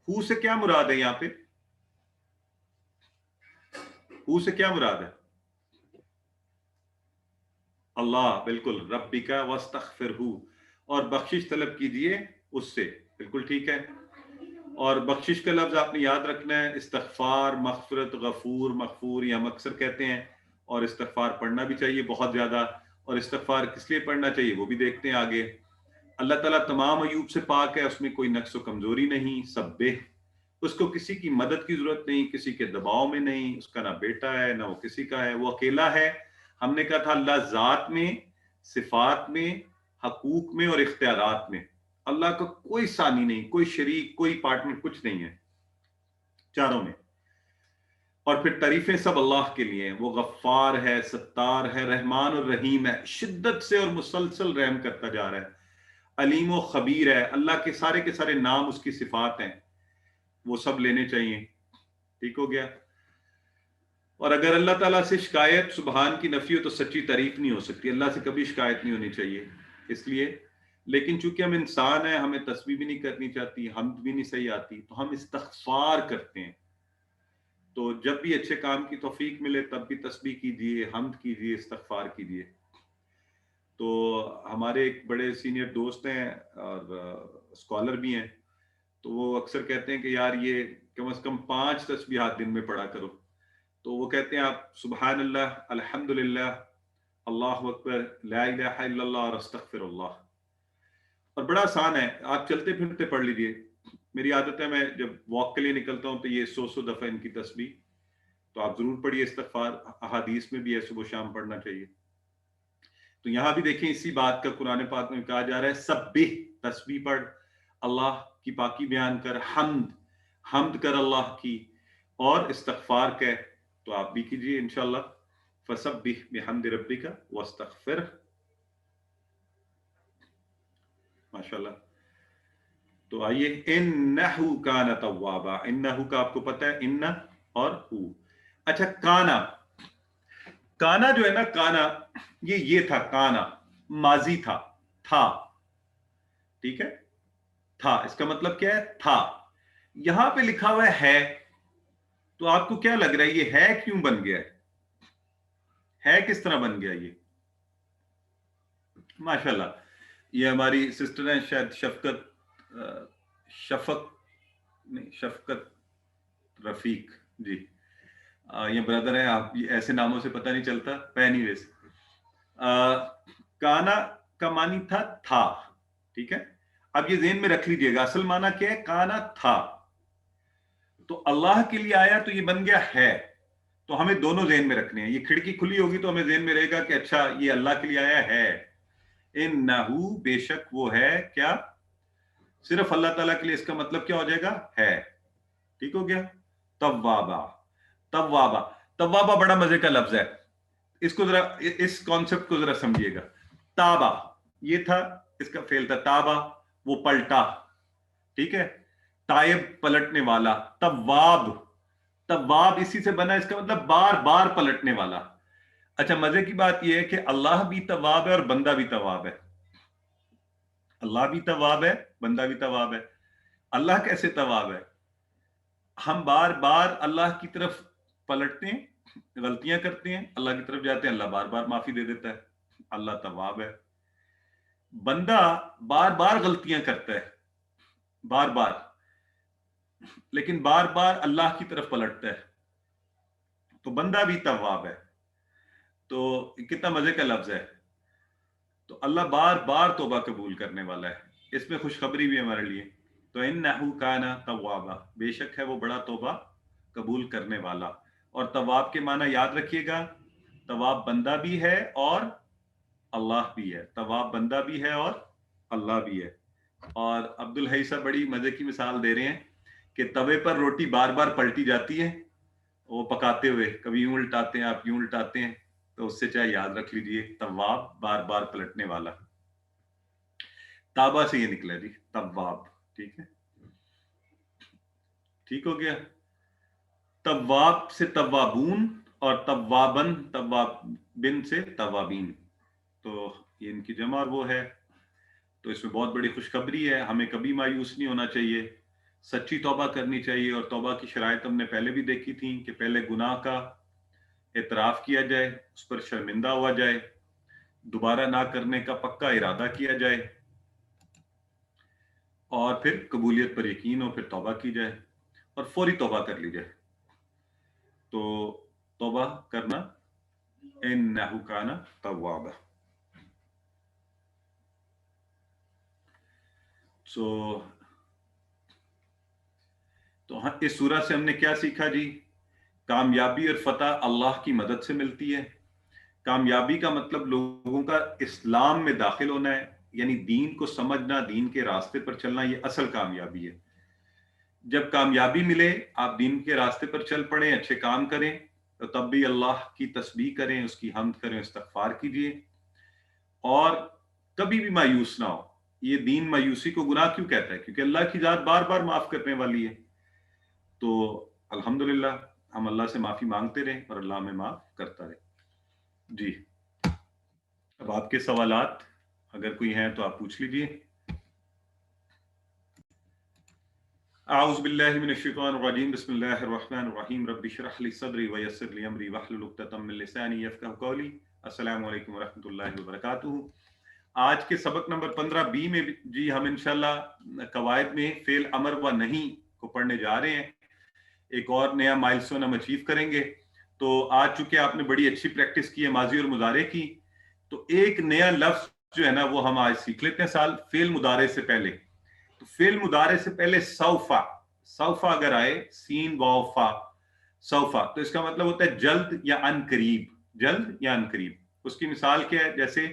ہو سے کیا مراد ہے یہاں پہ؟ ہو سے کیا مراد ہے؟ اللہ، بالکل، ربک واستغفرہ، اور بخشش طلب کیجئے اس سے، بالکل ٹھیک ہے. اور بخشش کا لفظ آپ نے یاد رکھنا ہے، استغفار، مغفرت، غفور، مغفور، یہ ہم اکثر کہتے ہیں. اور استغفار پڑھنا بھی چاہیے بہت زیادہ. اور استغفار کس لیے پڑھنا چاہیے وہ بھی دیکھتے ہیں آگے. اللہ تعالیٰ تمام عیوب سے پاک ہے، اس میں کوئی نقص و کمزوری نہیں. سبح، اس کو کسی کی مدد کی ضرورت نہیں، کسی کے دباؤ میں نہیں، اس کا نہ بیٹا ہے نہ وہ کسی کا ہے، وہ اکیلا ہے. ہم نے کہا تھا اللہ ذات میں، صفات میں، حقوق میں اور اختیارات میں اللہ کا کوئی ثانی نہیں، کوئی شریک، کوئی پارٹنر، کچھ نہیں ہے چاروں میں. اور پھر تعریفیں سب اللہ کے لیے ہیں. وہ غفار ہے، ستار ہے، رحمان اور رحیم ہے، شدت سے اور مسلسل رحم کرتا جا رہا ہے. علیم و خبیر ہے، اللہ کے سارے نام اس کی صفات ہیں، وہ سب لینے چاہیے. ٹھیک ہو گیا. اور اگر اللہ تعالیٰ سے شکایت سبحان کی نفی ہو تو سچی تعریف نہیں ہو سکتی. اللہ سے کبھی شکایت نہیں ہونی چاہیے. اس لیے، لیکن چونکہ ہم انسان ہیں، ہمیں تسبیح بھی نہیں کرنی چاہتی، حمد بھی نہیں صحیح آتی، تو ہم استغفار کرتے ہیں. تو جب بھی اچھے کام کی توفیق ملے تب بھی تسبیح کیجیے، حمد کیجیے، استغفار کیجیے. تو ہمارے ایک بڑے سینئر دوست ہیں اور اسکالر بھی ہیں، تو وہ اکثر کہتے ہیں کہ یار یہ کم از کم 5 تسبیحات دن میں پڑھا کرو. تو وہ کہتے ہیں آپ سبحان اللہ، الحمدللہ، اللہ اکبر، لا الہ الا اللہ اور استغفر اللہ. اور بڑا آسان ہے، آپ چلتے پھرتے پڑھ لیجئے. میری عادت ہے میں جب واک کے لیے نکلتا ہوں تو یہ 100 دفعہ ان کی تسبیح، تو آپ ضرور پڑھیے. استغفار احادیث میں بھی ہے، صبح و شام پڑھنا چاہیے. تو یہاں بھی دیکھیں اسی بات کا قرآن پاک میں کہا جا رہا ہے سبح، تسبیح پڑھ، اللہ کی پاکی بیان کر، حمد کر اللہ کی، اور استغفار کہہ. تو آپ بھی کیجئے انشاءاللہ. فسبح بحمد ربک واستغفرہ. ماشاءاللہ. تو آئیے، انہو کان توابا. انہو کا آپ کو پتہ ہے، انہ اور ہو. اچھا، کانا، کانا جو ہے نا، کانا یہ تھا، کانا ماضی تھا. ٹھیک ہے، تھا، اس کا مطلب کیا ہے؟ تھا. یہاں پہ لکھا ہوا ہے، تو آپ کو کیا لگ رہا ہے یہ ہے کیوں بن گیا ہے کس طرح بن گیا یہ؟ ماشاءاللہ. یہ ہماری سسٹر ہیں شاید شفقت رفیق جی. یہ بردر ہیں. آپ ایسے ناموں سے پتہ نہیں چلتا. اینی ویز، کانا کا معنی تھا. ٹھیک ہے، اب یہ ذہن میں رکھ لیجئے گا، اصل معنی کیا ہے؟ کانا تھا. تو اللہ کے لیے آیا تو یہ بن گیا ہے. تو ہمیں دونوں ذہن میں رکھنے ہیں. یہ کھڑکی کھلی ہوگی تو ہمیں ذہن میں رہے گا کہ اچھا یہ اللہ کے لیے آیا ہے. انہو، بے شک وہ ہے. کیا؟ صرف اللہ تعالیٰ کے لیے. اس کا مطلب کیا ہو جائے گا؟ ہے. ٹھیک ہو گیا. توابا بڑا مزے کا لفظ ہے. اس کو ذرا، اس کانسیپٹ کو ذرا سمجھیے گا. تابا یہ تھا، اس کا فعل تھا. تابا وہ پلٹا. ٹھیک ہے، تائب پلٹنے والا. تواب اسی سے بنا، اس کا مطلب بار بار پلٹنے والا. اچھا، مزے کی بات یہ ہے کہ اللہ بھی تواب ہے اور بندہ بھی تواب ہے. اللہ بھی تواب ہے، بندہ بھی تواب ہے. اللہ کیسے تواب ہے؟ ہم بار بار اللہ کی طرف پلٹتے ہیں، غلطیاں کرتے ہیں، اللہ کی طرف جاتے ہیں، اللہ بار بار معافی دے دیتا ہے. اللہ تواب ہے. بندہ بار بار غلطیاں کرتا ہے، بار بار، لیکن بار بار اللہ کی طرف پلٹتا ہے. تو بندہ بھی تواب ہے. تو کتنا مزے کا لفظ ہے. تو اللہ بار بار توبہ قبول کرنے والا ہے. اس میں خوشخبری بھی ہمارے لیے. تو انہو کان توابا، بے شک ہے وہ بڑا توبہ قبول کرنے والا. اور تواب کے معنی یاد رکھیے گا، تواب بندہ بھی ہے اور اللہ بھی ہے. تواب بندہ بھی ہے اور اللہ بھی ہے. اور عبدالحی صاحب بڑی مزے کی مثال دے رہے ہیں کہ توے پر روٹی بار بار پلٹی جاتی ہے وہ پکاتے ہوئے, کبھی یوں الٹاتے ہیں آپ, یوں الٹاتے ہیں, تو اس سے چاہے یاد رکھ لیجئے تواب بار بار پلٹنے والا. تابا سے یہ نکلا جی, تواب. ٹھیک ہے, ٹھیک ہو گیا. تواب سے توابون, اور توابن توابن سے توابین, تو یہ ان کی جمع وہ ہے. تو اس میں بہت بڑی خوشخبری ہے, ہمیں کبھی مایوس نہیں ہونا چاہیے, سچی توبہ کرنی چاہیے. اور توبہ کی شرائط ہم نے پہلے بھی دیکھی تھیں کہ پہلے گناہ کا اعتراف کیا جائے, اس پر شرمندہ ہوا جائے, دوبارہ نہ کرنے کا پکا ارادہ کیا جائے, اور پھر قبولیت پر یقین ہو, پھر توبہ کی جائے اور فوری توبہ کر لی جائے. تو توبہ کرنا انہ کان توابا. تو اس سورہ سے ہم نے کیا سیکھا جی؟ کامیابی اور فتح اللہ کی مدد سے ملتی ہے. کامیابی کا مطلب لوگوں کا اسلام میں داخل ہونا ہے, یعنی دین کو سمجھنا, دین کے راستے پر چلنا, یہ اصل کامیابی ہے. جب کامیابی ملے آپ دین کے راستے پر چل پڑیں, اچھے کام کریں, تو تب بھی اللہ کی تسبیح کریں, اس کی حمد کریں, استغفار کیجئے, اور کبھی بھی مایوس نہ ہو. یہ دین مایوسی کو گناہ کیوں کہتا ہے؟ کیونکہ اللہ کی ذات بار بار معاف کرنے والی ہے. تو الحمدللہ ہم اللہ سے معافی مانگتے رہیں اور اللہ ہمیں معاف کرتا رہے. جی, اب آپ کے سوالات اگر کوئی ہیں تو آپ پوچھ لیجئے. اعوذ باللہ من الشیطان الرجیم, بسم اللہ الرحمن الرحیم, رب اشرح لی صدری ویسر لی امری واحلل عقدۃ من لسانی یفقہوا قولی. السلام علیکم ورحمۃ اللہ وبرکاتہ. آج کے سبق نمبر 15 بی میں جی ہم انشاءاللہ قواعد میں فعل امر و نہیں کو پڑھنے جا رہے ہیں. ایک اور نیا مائلسٹون ہم اچیو کریں گے. تو آج چونکہ آپ نے بڑی اچھی پریکٹس کی ہے ماضی اور مضارع کی, تو ایک نیا لفظ جو ہے نا وہ ہم آج سیکھ لیتے ہیں سال فعل مضارع سے پہلے. تو فعل مضارع سے پہلے سوفا, سوفا اگر آئے, سین واو فا, سوفا, تو اس کا مطلب ہوتا ہے جلد یا ان قریب, جلد یا ان قریب. اس کی مثال کیا ہے؟ جیسے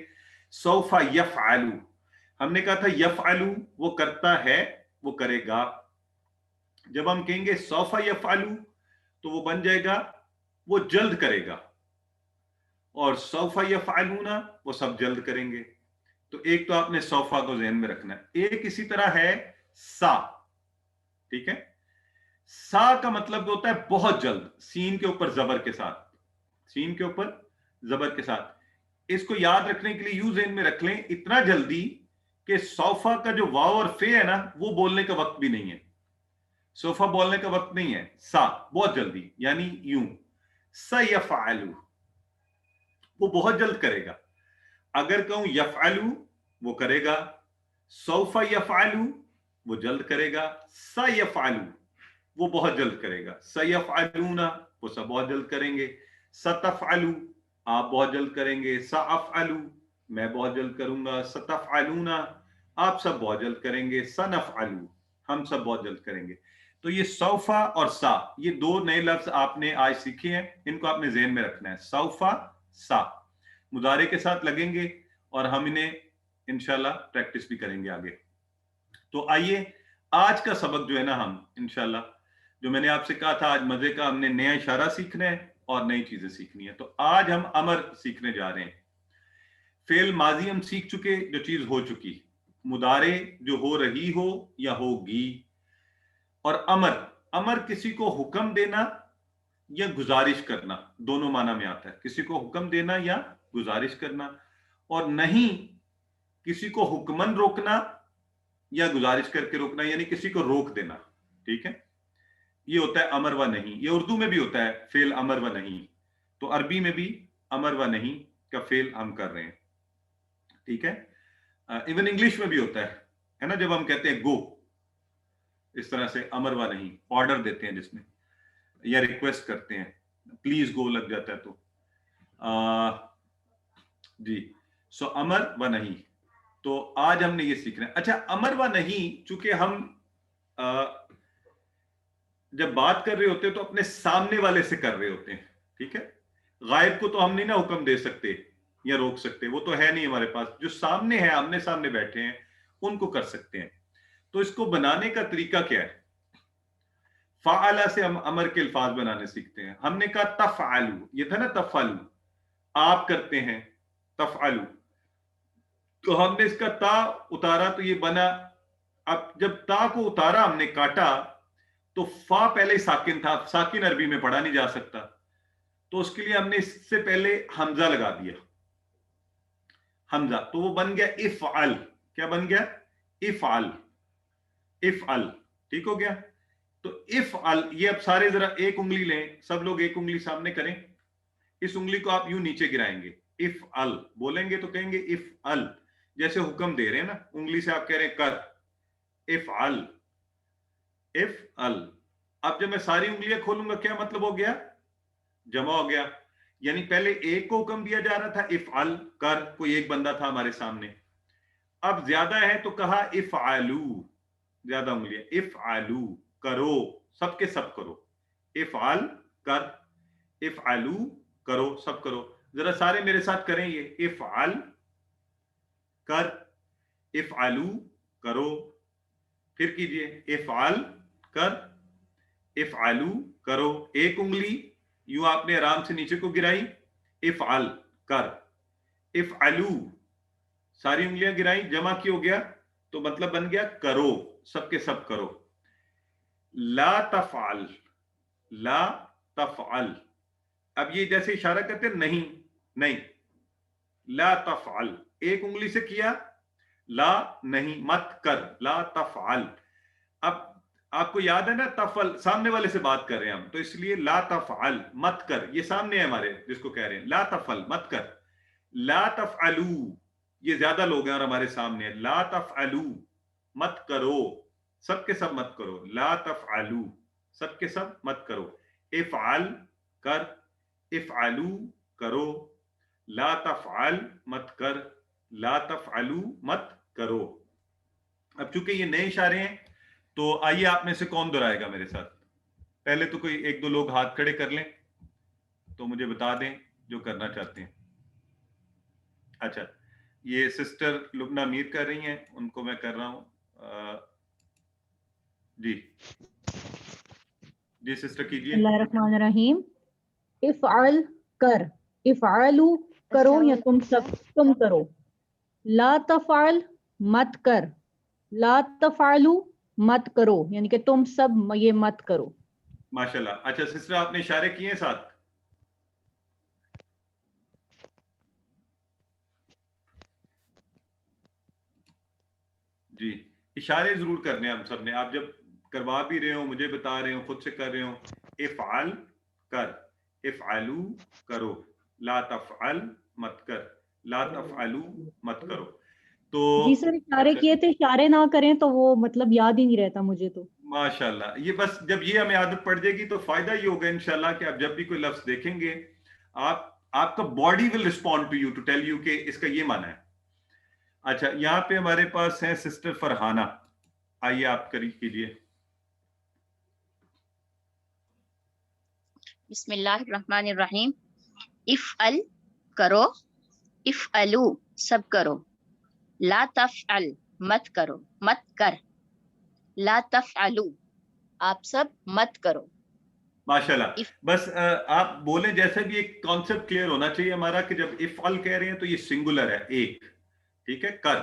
سوفا یفعلو, ہم نے کہا تھا یفعلو وہ کرتا ہے, وہ کرے گا. جب ہم کہیں گے سوفا یفعلو تو وہ بن جائے گا وہ جلد کرے گا, اور سوفا یفعلون وہ سب جلد کریں گے. تو ایک تو آپ نے سوفا کو ذہن میں رکھنا ہے. ایک اسی طرح ہے سا, ٹھیک ہے, سا کا مطلب ہوتا ہے بہت جلد, سین کے اوپر زبر کے ساتھ, سین کے اوپر زبر کے ساتھ. اس کو یاد رکھنے کے لیے یوں ذہن میں رکھ لیں, اتنا جلدی کہ سوفا کا جو واو اور فے ہے نا وہ بولنے کا وقت بھی نہیں ہے, سوفا بولنے کا وقت نہیں ہے, سا بہت جلدی, یعنی یوں سیفعلو وہ بہت جلد کرے گا. اگر کہوں یفعلو وہ کرے گا, سوفا یفعلو وہ جلد کرے گا, سیفعلو وہ بہت جلد کرے گا, سیفعلون وہ سب بہت جلد کریں گے, ستفعلو آپ بہت جلد کریں گے, سافعلو میں بہت جلد کروں گا, ستفعلون آپ سب بہت جلد کریں گے, سنفعلو ہم سب بہت جلد کریں گے. تو یہ سوفا اور سا, یہ دو نئے لفظ آپ نے آج سیکھے ہیں, ان کو آپ نے ذہن میں رکھنا ہے. سوفا سا مضارع کے ساتھ لگیں گے اور ہم انہیں انشاءاللہ پریکٹس بھی کریں گے آگے. تو آئیے آج کا سبق جو ہے نا ہم انشاءاللہ, جو میں نے آپ سے کہا تھا آج مزے کا ہم نے نیا اشارہ سیکھنا ہے اور نئی چیزیں سیکھنی ہے. تو آج ہم امر سیکھنے جا رہے ہیں. فعل ماضی ہم سیکھ چکے, جو چیز ہو چکی. مضارع جو ہو رہی ہو یا ہوگی. اور امر, امر کسی کو حکم دینا یا گزارش کرنا, دونوں معنی میں آتا ہے. کسی کو حکم دینا یا گزارش کرنا. اور نہیں کسی کو حکمن روکنا یا گزارش کر کے روکنا, یعنی کسی کو روک دینا. ٹھیک ہے, یہ ہوتا ہے امر و نہیں. یہ اردو میں بھی ہوتا ہے فعل امر و نہیں, تو عربی میں بھی امر و نہیں کا فعل ہم کر رہے ہیں. ٹھیک ہے, ایون انگلش میں بھی ہوتا ہے نا, جب ہم کہتے ہیں گو, اس طرح سے امر و نہیں, آرڈر دیتے ہیں جس میں, یا ریکویسٹ کرتے ہیں, پلیز گو لگ جاتا ہے تو جی. سو امر و نہیں, تو آج ہم نے یہ سیکھنا ہے. اچھا, امر و نہیں چونکہ ہم جب بات کر رہے ہوتے ہیں تو اپنے سامنے والے سے کر رہے ہوتے ہیں. ٹھیک ہے, غائب کو تو ہم نہیں نا حکم دے سکتے یا روک سکتے, وہ تو ہے نہیں ہمارے پاس. جو سامنے ہے, آمنے سامنے بیٹھے ہیں, ان کو کر سکتے ہیں. تو اس کو بنانے کا طریقہ کیا ہے؟ فعلا سے ہم امر کے الفاظ بنانے سیکھتے ہیں. ہم نے کہا تفعلوا، یہ تھا نا تفعلوا، آپ کرتے ہیں تفعلوا، تو ہم نے اس کا تا اتارا تو یہ بنا. اب جب تا کو اتارا ہم نے کاٹا تو فا پہلے ساکن تھا، ساکن عربی میں پڑھا نہیں جا سکتا، تو اس کے لیے ہم نے اس سے پہلے حمزہ لگا دیا، حمزہ، تو وہ بن گیا افعل. کیا بن گیا؟ افعل. افعل. ٹھیک ہو گیا؟ تو افعل، یہ اب سارے ذرا ایک انگلی لیں، سب لوگ ایک انگلی سامنے کریں، اس انگلی کو آپ یوں نیچے گرائیں گے، افعل بولیں گے تو کہیں گے افعل، جیسے حکم دے رہے ہیں نا، انگلی سے آپ کہہ رہے ہیں کر، افعل افعل. اب جب میں ساری انگلیاں کھولوں گا کیا مطلب ہو گیا؟ جمع ہو گیا. یعنی پہلے ایک کو حکم دیا جا رہا تھا افعل کر، کوئی ایک بندہ تھا ہمارے سامنے، اب زیادہ ہے تو کہا افعلو، زیادہ انگلیاں، افعلو کرو، سب کے سب کرو، افعل کر، افعلو کرو، سب کرو. ذرا سارے میرے ساتھ کریں یہ، افعل کر، افعلو کرو، پھر کیجئے افعل کر، افعلو کرو. ایک انگلی یوں آپ نے آرام سے نیچے کو گرائی، افعل کر، افعلو ساری انگلیاں گرائی، جمع کی ہو گیا تو مطلب بن گیا کرو، سب کے سب کرو. لا تفعل، لا تفعل، اب یہ جیسے اشارہ کرتے ہیں نہیں، نہیں، لا تفعل، ایک انگلی سے کیا، لا نہیں، مت کر، لا تفعل. اب آپ کو یاد ہے نا تفعل، سامنے والے سے بات کر رہے ہیں ہم، تو اس لیے لا تفعل مت کر، یہ سامنے ہے ہمارے جس کو کہہ رہے ہیں لا تفعل مت کر. لا تفعلو، یہ زیادہ لوگ ہیں اور ہمارے سامنے ہیں، لا تفعلو مت کرو، سب کے سب مت کرو، لا تفعلو سب کے سب مت کرو. افعل کر، افعلو کرو، لا تفعل مت کر، لا تفعلو مت کرو. اب چونکہ یہ نئے اشارے ہیں تو آئیے آپ میں سے کون دہرائے گا میرے ساتھ؟ پہلے تو کوئی ایک دو لوگ ہاتھ کھڑے کر لیں تو مجھے بتا دیں جو کرنا چاہتے ہیں. اچھا، یہ سسٹر لبنہ میر کر رہی ہیں، ان کو میں کر رہا ہوں. جی جی سسٹر کیجئے.
اللہ الرحمن الرحیم. افعل کر، افعلو کرو یا تم سب تم کرو. لا تفعل مت کر، لا تفعلو مت کرو، یعنی کہ تم سب یہ مت کرو.
ماشاءاللہ. اچھا سسٹر آپ نے اشارے کیے ہیں ساتھ؟ جی اشارے ضرور کرنے ہیں ہم سب نے. آپ جب کروا بھی رہے ہو، مجھے بتا رہے ہو، خود سے کر رہے ہو، افعل کر، افعلو کرو، لا تفعل مت کر، لا تفعلو مت کرو. تو
جی سر اشارے
اچھا
کیے تھے، اشارے نہ کریں تو وہ مطلب یاد ہی نہیں رہتا مجھے تو.
ماشاءاللہ، یہ بس جب یہ ہمیں عادت پڑ جائے گی تو فائدہ یہ ہوگا انشاءاللہ کہ آپ جب بھی کوئی لفظ دیکھیں گے آپ کا body will respond to you to tell you کہ اس کا یہ معنی ہے. اچھا یہاں پہ ہمارے پاس ہے سسٹر فرحانہ، آئیے آپ کیجئے.
بسم اللہ الرحمن الرحیم. افعل کرو، افعلو سب کرو، لا تفعل مت کرو مت کر، لا تفعلو آپ سب مت کرو.
ماشاءاللہ. بس آپ بولیں جیسے بھی ایک کانسیپٹ کلیئر ہونا چاہیے ہمارا کہ جب افعل کہہ رہے ہیں تو یہ سنگولر ہے، ایک، ٹھیک ہے، کر،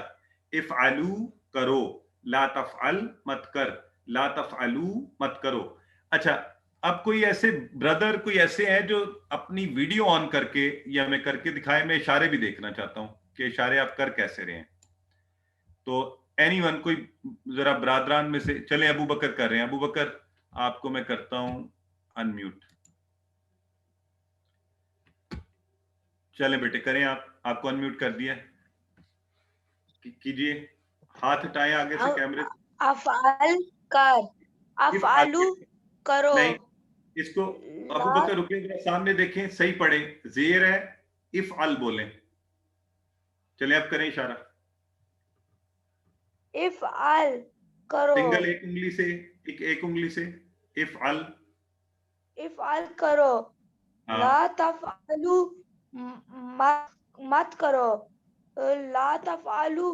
افعلو کرو، لا تفعل مت کر، لا تفعلو مت کرو. اچھا اب کوئی ایسے بردر کوئی ایسے ہیں جو اپنی ویڈیو آن کر کے یا ہمیں کر کے دکھائے، میں اشارے بھی دیکھنا چاہتا ہوں کہ اشارے آپ کر کیسے رہے ہیں. تو اینی ون کوئی ذرا برادران میں سے، چلیں ابو بکر کر رہے ہیں، ابو بکر آپ کو میں کرتا ہوں انمیوٹ. چلیں بیٹے کریں، آپ کو انمیوٹ کر دیا، کیجئے، ہاتھ ہٹائیں آگے سے کیمرے.
افعل کر، افعلو کرو.
نہیں اس کو ابو بکر رکیں ذرا سامنے دیکھیں، صحیح پڑھیں، زیر ہے، افعل بولیں. چلیں اب کریں اشارہ،
افعل کرو،
سنگل ایک انگلی سے، ایک انگلی سے، افعل،
افعل کرو، لا تفعلو مت کرو، لا تفعلو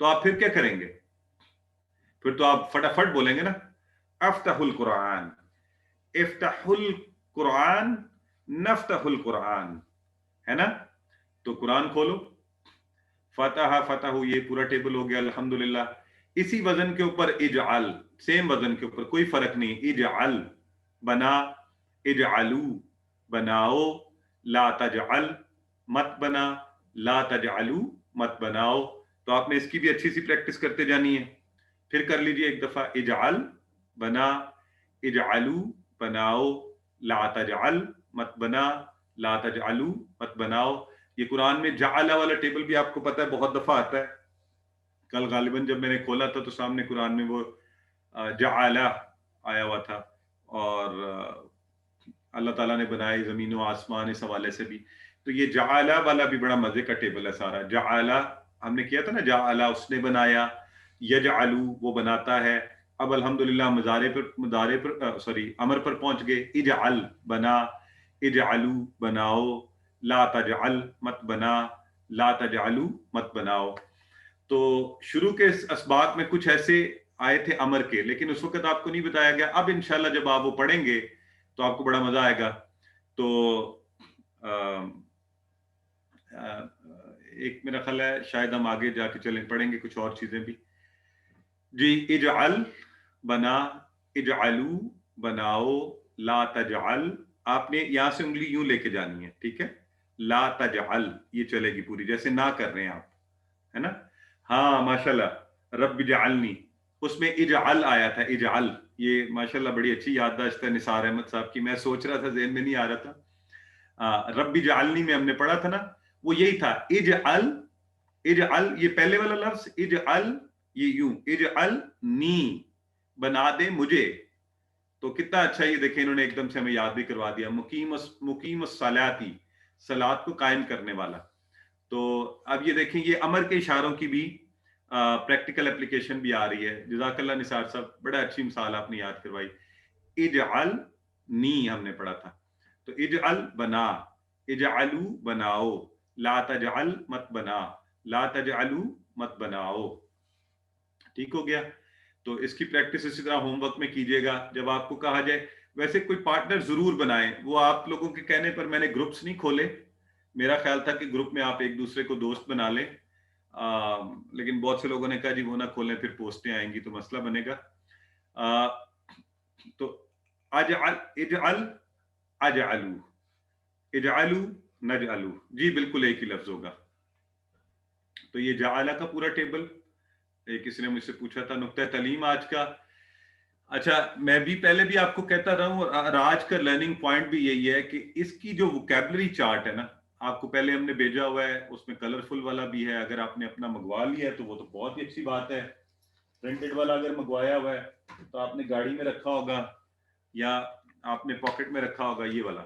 تو آپ پھر کیا کریں گے؟ پھر تو آپ فٹافٹ بولیں گے نا افتح القرآن، افتح القرآن، نفتح القرآن، ہے نا؟ تو قرآن کھولو، فتح فتح، یہ پورا ٹیبل ہو گیا الحمدللہ. اسی وزن کے اوپر اجعل، سیم وزن کے اوپر کوئی فرق نہیں، اجعل بنا، اجعلو بناؤ، لا تجعل مت بنا، لا تجعلو مت بناؤ. تو آپ نے اس کی بھی اچھی سی پریکٹس کرتے جانی ہے. پھر کر لیجئے ایک دفعہ، اجعل بنا، اجعلو بناؤ، لا تجعل مت بنا، لا تجعلو مت بناؤ. یہ قرآن میں جعل والا ٹیبل بھی آپ کو پتہ ہے بہت دفعہ آتا ہے. کل غالباً جب میں نے کھولا تھا تو سامنے قرآن میں وہ جعل آیا ہوا تھا، اور اللہ تعالیٰ نے بنائے زمین و آسمان اس حوالے سے بھی. تو یہ جعل والا بھی بڑا مزے کا ٹیبل ہے سارا. جعل ہم نے کیا تھا نا، جعل اس نے بنایا، یجعلو وہ بناتا ہے. اب الحمدللہ مضارع پر سوری امر پر پہنچ گئے. اجعل بنا، اجعلو بناؤ، لا تجعل مت بنا، لا تجعلو مت بناؤ. تو شروع کے اسباق میں کچھ ایسے آئے تھے امر کے، لیکن اس وقت آپ کو نہیں بتایا گیا. اب انشاءاللہ جب آپ وہ پڑھیں گے تو آپ کو بڑا مزہ آئے گا. تو ایک میرا خیال ہے شاید ہم آگے جا کے چلیں پڑھیں گے کچھ اور چیزیں بھی. جی، اجعل بنا، اجعلو بناؤ، لا تجعل، آپ نے یہاں سے انگلی یوں لے کے جانی ہے، ٹھیک ہے؟ لا تجعل یہ چلے گی پوری، جیسے نہ کر رہے ہیں آپ، ہے نا؟ ہاں ماشاءاللہ، رب اجعلنی، اس میں اجعل آیا تھا، اجعل. یہ ماشاءاللہ بڑی اچھی یادداشت ہے نثار احمد صاحب کی. میں سوچ رہا تھا، ذہن میں نہیں آ رہا تھا. رب اجعلنی میں ہم نے پڑھا تھا نا، وہ یہی تھا، اجعل. اجعل یہ پہلے والا لفظ، اجعل یہ یوں، اجعلنی بنا دے مجھے. تو کتنا اچھا، یہ دیکھیں انہوں نے ایک دم سے ہمیں یاد بھی کروا دیا، مقیم الصلاۃ، صلاۃ کو قائم کرنے والا. تو اب یہ دیکھیں یہ امر کے اشاروں کی بھی پریکٹیکل اپلیکیشن بھی آ رہی ہے. جزاک اللہ نثار صاحب، بڑا اچھی مثال آپ نے یاد کروائی. اجعلنی ہم نے پڑھا تھا، تو اجعل بنا، اجعلو بناؤ، لا تجعل مت بنا، لا تجعلو مت بناؤ. ٹھیک ہو گیا؟ تو اس کی پریکٹس اسی طرح ہوم ورک میں کیجئے گا. جب آپ کو کہا جائے، ویسے کوئی پارٹنر ضرور بنائیں. وہ آپ لوگوں کے کہنے پر میں نے گروپس نہیں کھولے، میرا خیال تھا کہ گروپ میں آپ ایک دوسرے کو دوست بنا لیں، لیکن بہت سے لوگوں نے کہا جی وہ نہ کھولیں، پھر پوسٹیں آئیں گی تو مسئلہ بنے گا. تو اجعل، اجعل اجعلو، اجعلو نجعلو، جی بالکل ایک ہی لفظ ہوگا. تو یہ جعل کا پورا ٹیبل. کسی نے مجھ سے پوچھا تھا نقطہ تعلیم آج کا. اچھا، میں بھی پہلے بھی آپ کو کہتا رہا ہوں، اور آج کا لرننگ پوائنٹ بھی یہی ہے کہ اس کی جو ووکیبلری چارٹ ہے نا، آپ کو پہلے ہم نے بھیجا ہوا ہے، اس میں کلرفل والا بھی ہے. اگر آپ نے اپنا منگوا لیا ہے تو وہ تو بہت ہی اچھی بات ہے. پرنٹڈ والا اگر منگوایا ہوا ہے تو آپ نے گاڑی میں رکھا ہوگا یا آپ نے پاکٹ میں رکھا ہوگا یہ والا،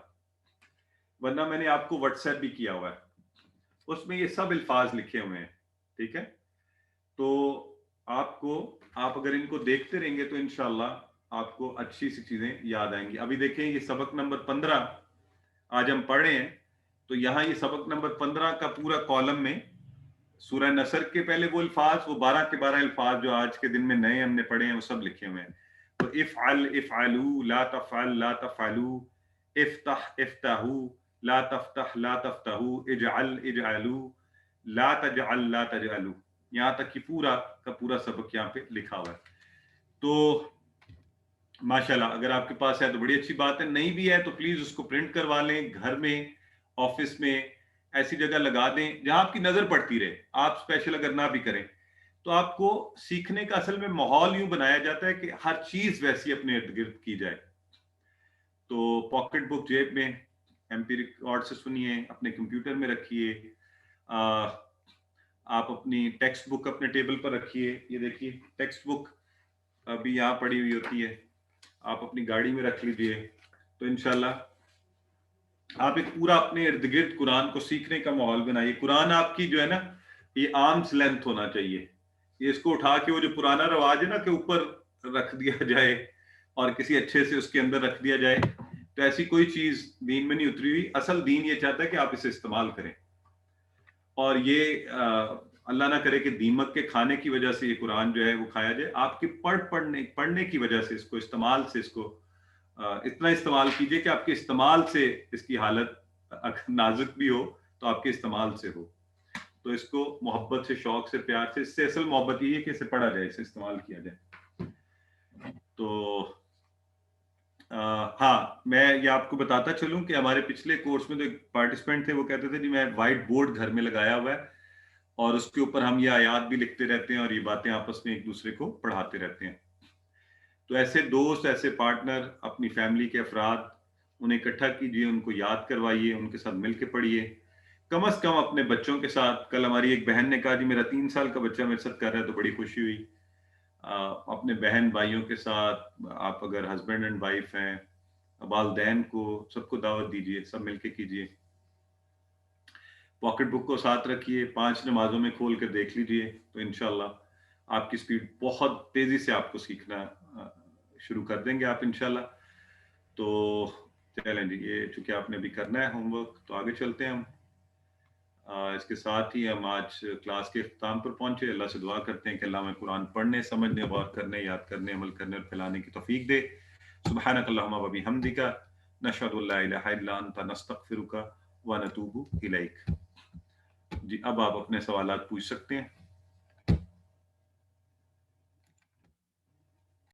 ورنہ میں نے آپ کو واٹس ایپ بھی کیا ہوا ہے، اس میں یہ سب الفاظ لکھے ہوئے ہیں. ٹھیک ہے؟ تو آپ اگر ان کو دیکھتے رہیں گے تو انشاءاللہ آپ کو اچھی سی چیزیں یاد آئیں گی. ابھی دیکھیں یہ سبق نمبر 15 آج ہم پڑھ رہے ہیں. تو یہاں یہ سبق نمبر 15 کا پورا کالم میں سورہ نصر کے پہلے وہ الفاظ، وہ 12 کے 12 الفاظ جو آج کے دن میں نئے ہم نے پڑھے ہیں، وہ سب لکھے ہوئے ہیں. تو افعل افعلوا، لا تفعل لا تفعلوا، افتح افتحوا، لا تفتح لا تفتحوا، اجعل اجعلوا، لا تجعل لا تجعلوا، یہاں تک کہ پورا کا پورا سبق یہاں پہ لکھا ہوا ہے. تو ماشاءاللہ اگر آپ کے پاس ہے تو بڑی اچھی بات ہے، نہیں بھی ہے تو پلیز اس کو پرنٹ کروا لیں، گھر میں، آفس میں، ایسی جگہ لگا دیں جہاں آپ کی نظر پڑتی رہے. آپ اسپیشل اگر نہ بھی کریں تو آپ کو سیکھنے کا اصل میں ماحول یوں بنایا جاتا ہے کہ ہر چیز ویسی اپنے ارد گرد کی جائے. تو پاکٹ بک جیب میں، ایم پی ریکارڈ سے سنیے، اپنے کمپیوٹر میں رکھیے، آپ اپنی ٹیکسٹ بک اپنے ٹیبل پر رکھیے. یہ دیکھیے ٹیکسٹ بک ابھی یہاں پڑی ہوئی ہوتی ہے، آپ اپنی گاڑی میں رکھ لیجئے. تو انشاءاللہ آپ ایک پورا اپنے ارد گرد قرآن کو سیکھنے کا ماحول بنائیے. قرآن آپ کی جو ہے نا، یہ آرمز لینتھ ہونا چاہیے. یہ اس کو اٹھا کے، وہ جو پرانا رواج ہے نا کہ اوپر رکھ دیا جائے اور کسی اچھے سے اس کے اندر رکھ دیا جائے، تو ایسی کوئی چیز دین میں نہیں اتری ہوئی. اصل دین یہ چاہتا ہے کہ آپ اسے استعمال کریں. اور یہ اللہ نہ کرے کہ دیمک کے کھانے کی وجہ سے یہ قرآن جو ہے وہ کھایا جائے. آپ کے پڑھنے کی وجہ سے اس کو استعمال سے اس کو اتنا استعمال کیجئے کہ آپ کے استعمال سے اس کی حالت اگر نازک بھی ہو تو آپ کے استعمال سے ہو. تو اس کو محبت سے، شوق سے، پیار سے، اس سے اصل محبت یہ ہے کہ اسے پڑھا جائے، اسے استعمال کیا جائے. تو ہاں میں یہ آپ کو بتاتا چلوں کہ ہمارے پچھلے کورس میں جو پارٹیسپینٹ تھے وہ کہتے تھے جی میں وائٹ بورڈ گھر میں لگایا ہوا ہے اور اس کے اوپر ہم یہ آیات بھی لکھتے رہتے ہیں اور یہ باتیں آپس میں ایک دوسرے کو پڑھاتے رہتے ہیں. تو ایسے دوست، ایسے پارٹنر، اپنی فیملی کے افراد انہیں اکٹھا کیجئے، ان کو یاد کروائیے، ان کے ساتھ مل کے پڑھیے. کم از کم اپنے بچوں کے ساتھ. کل ہماری ایک بہن نے کہا جی میرا 3 سال کا بچہ میرے ساتھ کر رہا ہے تو بڑی خوشی ہوئی. اپنے بہن بھائیوں کے ساتھ، آپ اگر ہسبینڈ اینڈ وائف ہیں، والدین کو، سب کو دعوت دیجیے، سب مل کے کیجیے. پاکٹ بک کو ساتھ رکھیے، 5 نمازوں میں کھول کر دیکھ لیجیے تو انشاءاللہ آپ کی سپیڈ بہت تیزی سے آپ کو سیکھنا شروع کر دیں گے آپ انشاءاللہ. تو چلیں جی، یہ چونکہ آپ نے بھی کرنا ہے ہوم ورک تو آگے چلتے ہیں ہم. اس کے ساتھ ہی ہم آج کلاس کے اختتام پر پہنچے. اللہ سے دعا کرتے ہیں کہ اللہ ہمیں قرآن پڑھنے، سمجھنے، غور کرنے، یاد کرنے، عمل کرنے اور پھیلانے کی توفیق دے. سبحانک اللہم و بحمدک، نشہد ان لا الہ الا انت، نستغفرک و نتوب الیک. جی اب آپ اپنے سوالات پوچھ سکتے ہیں.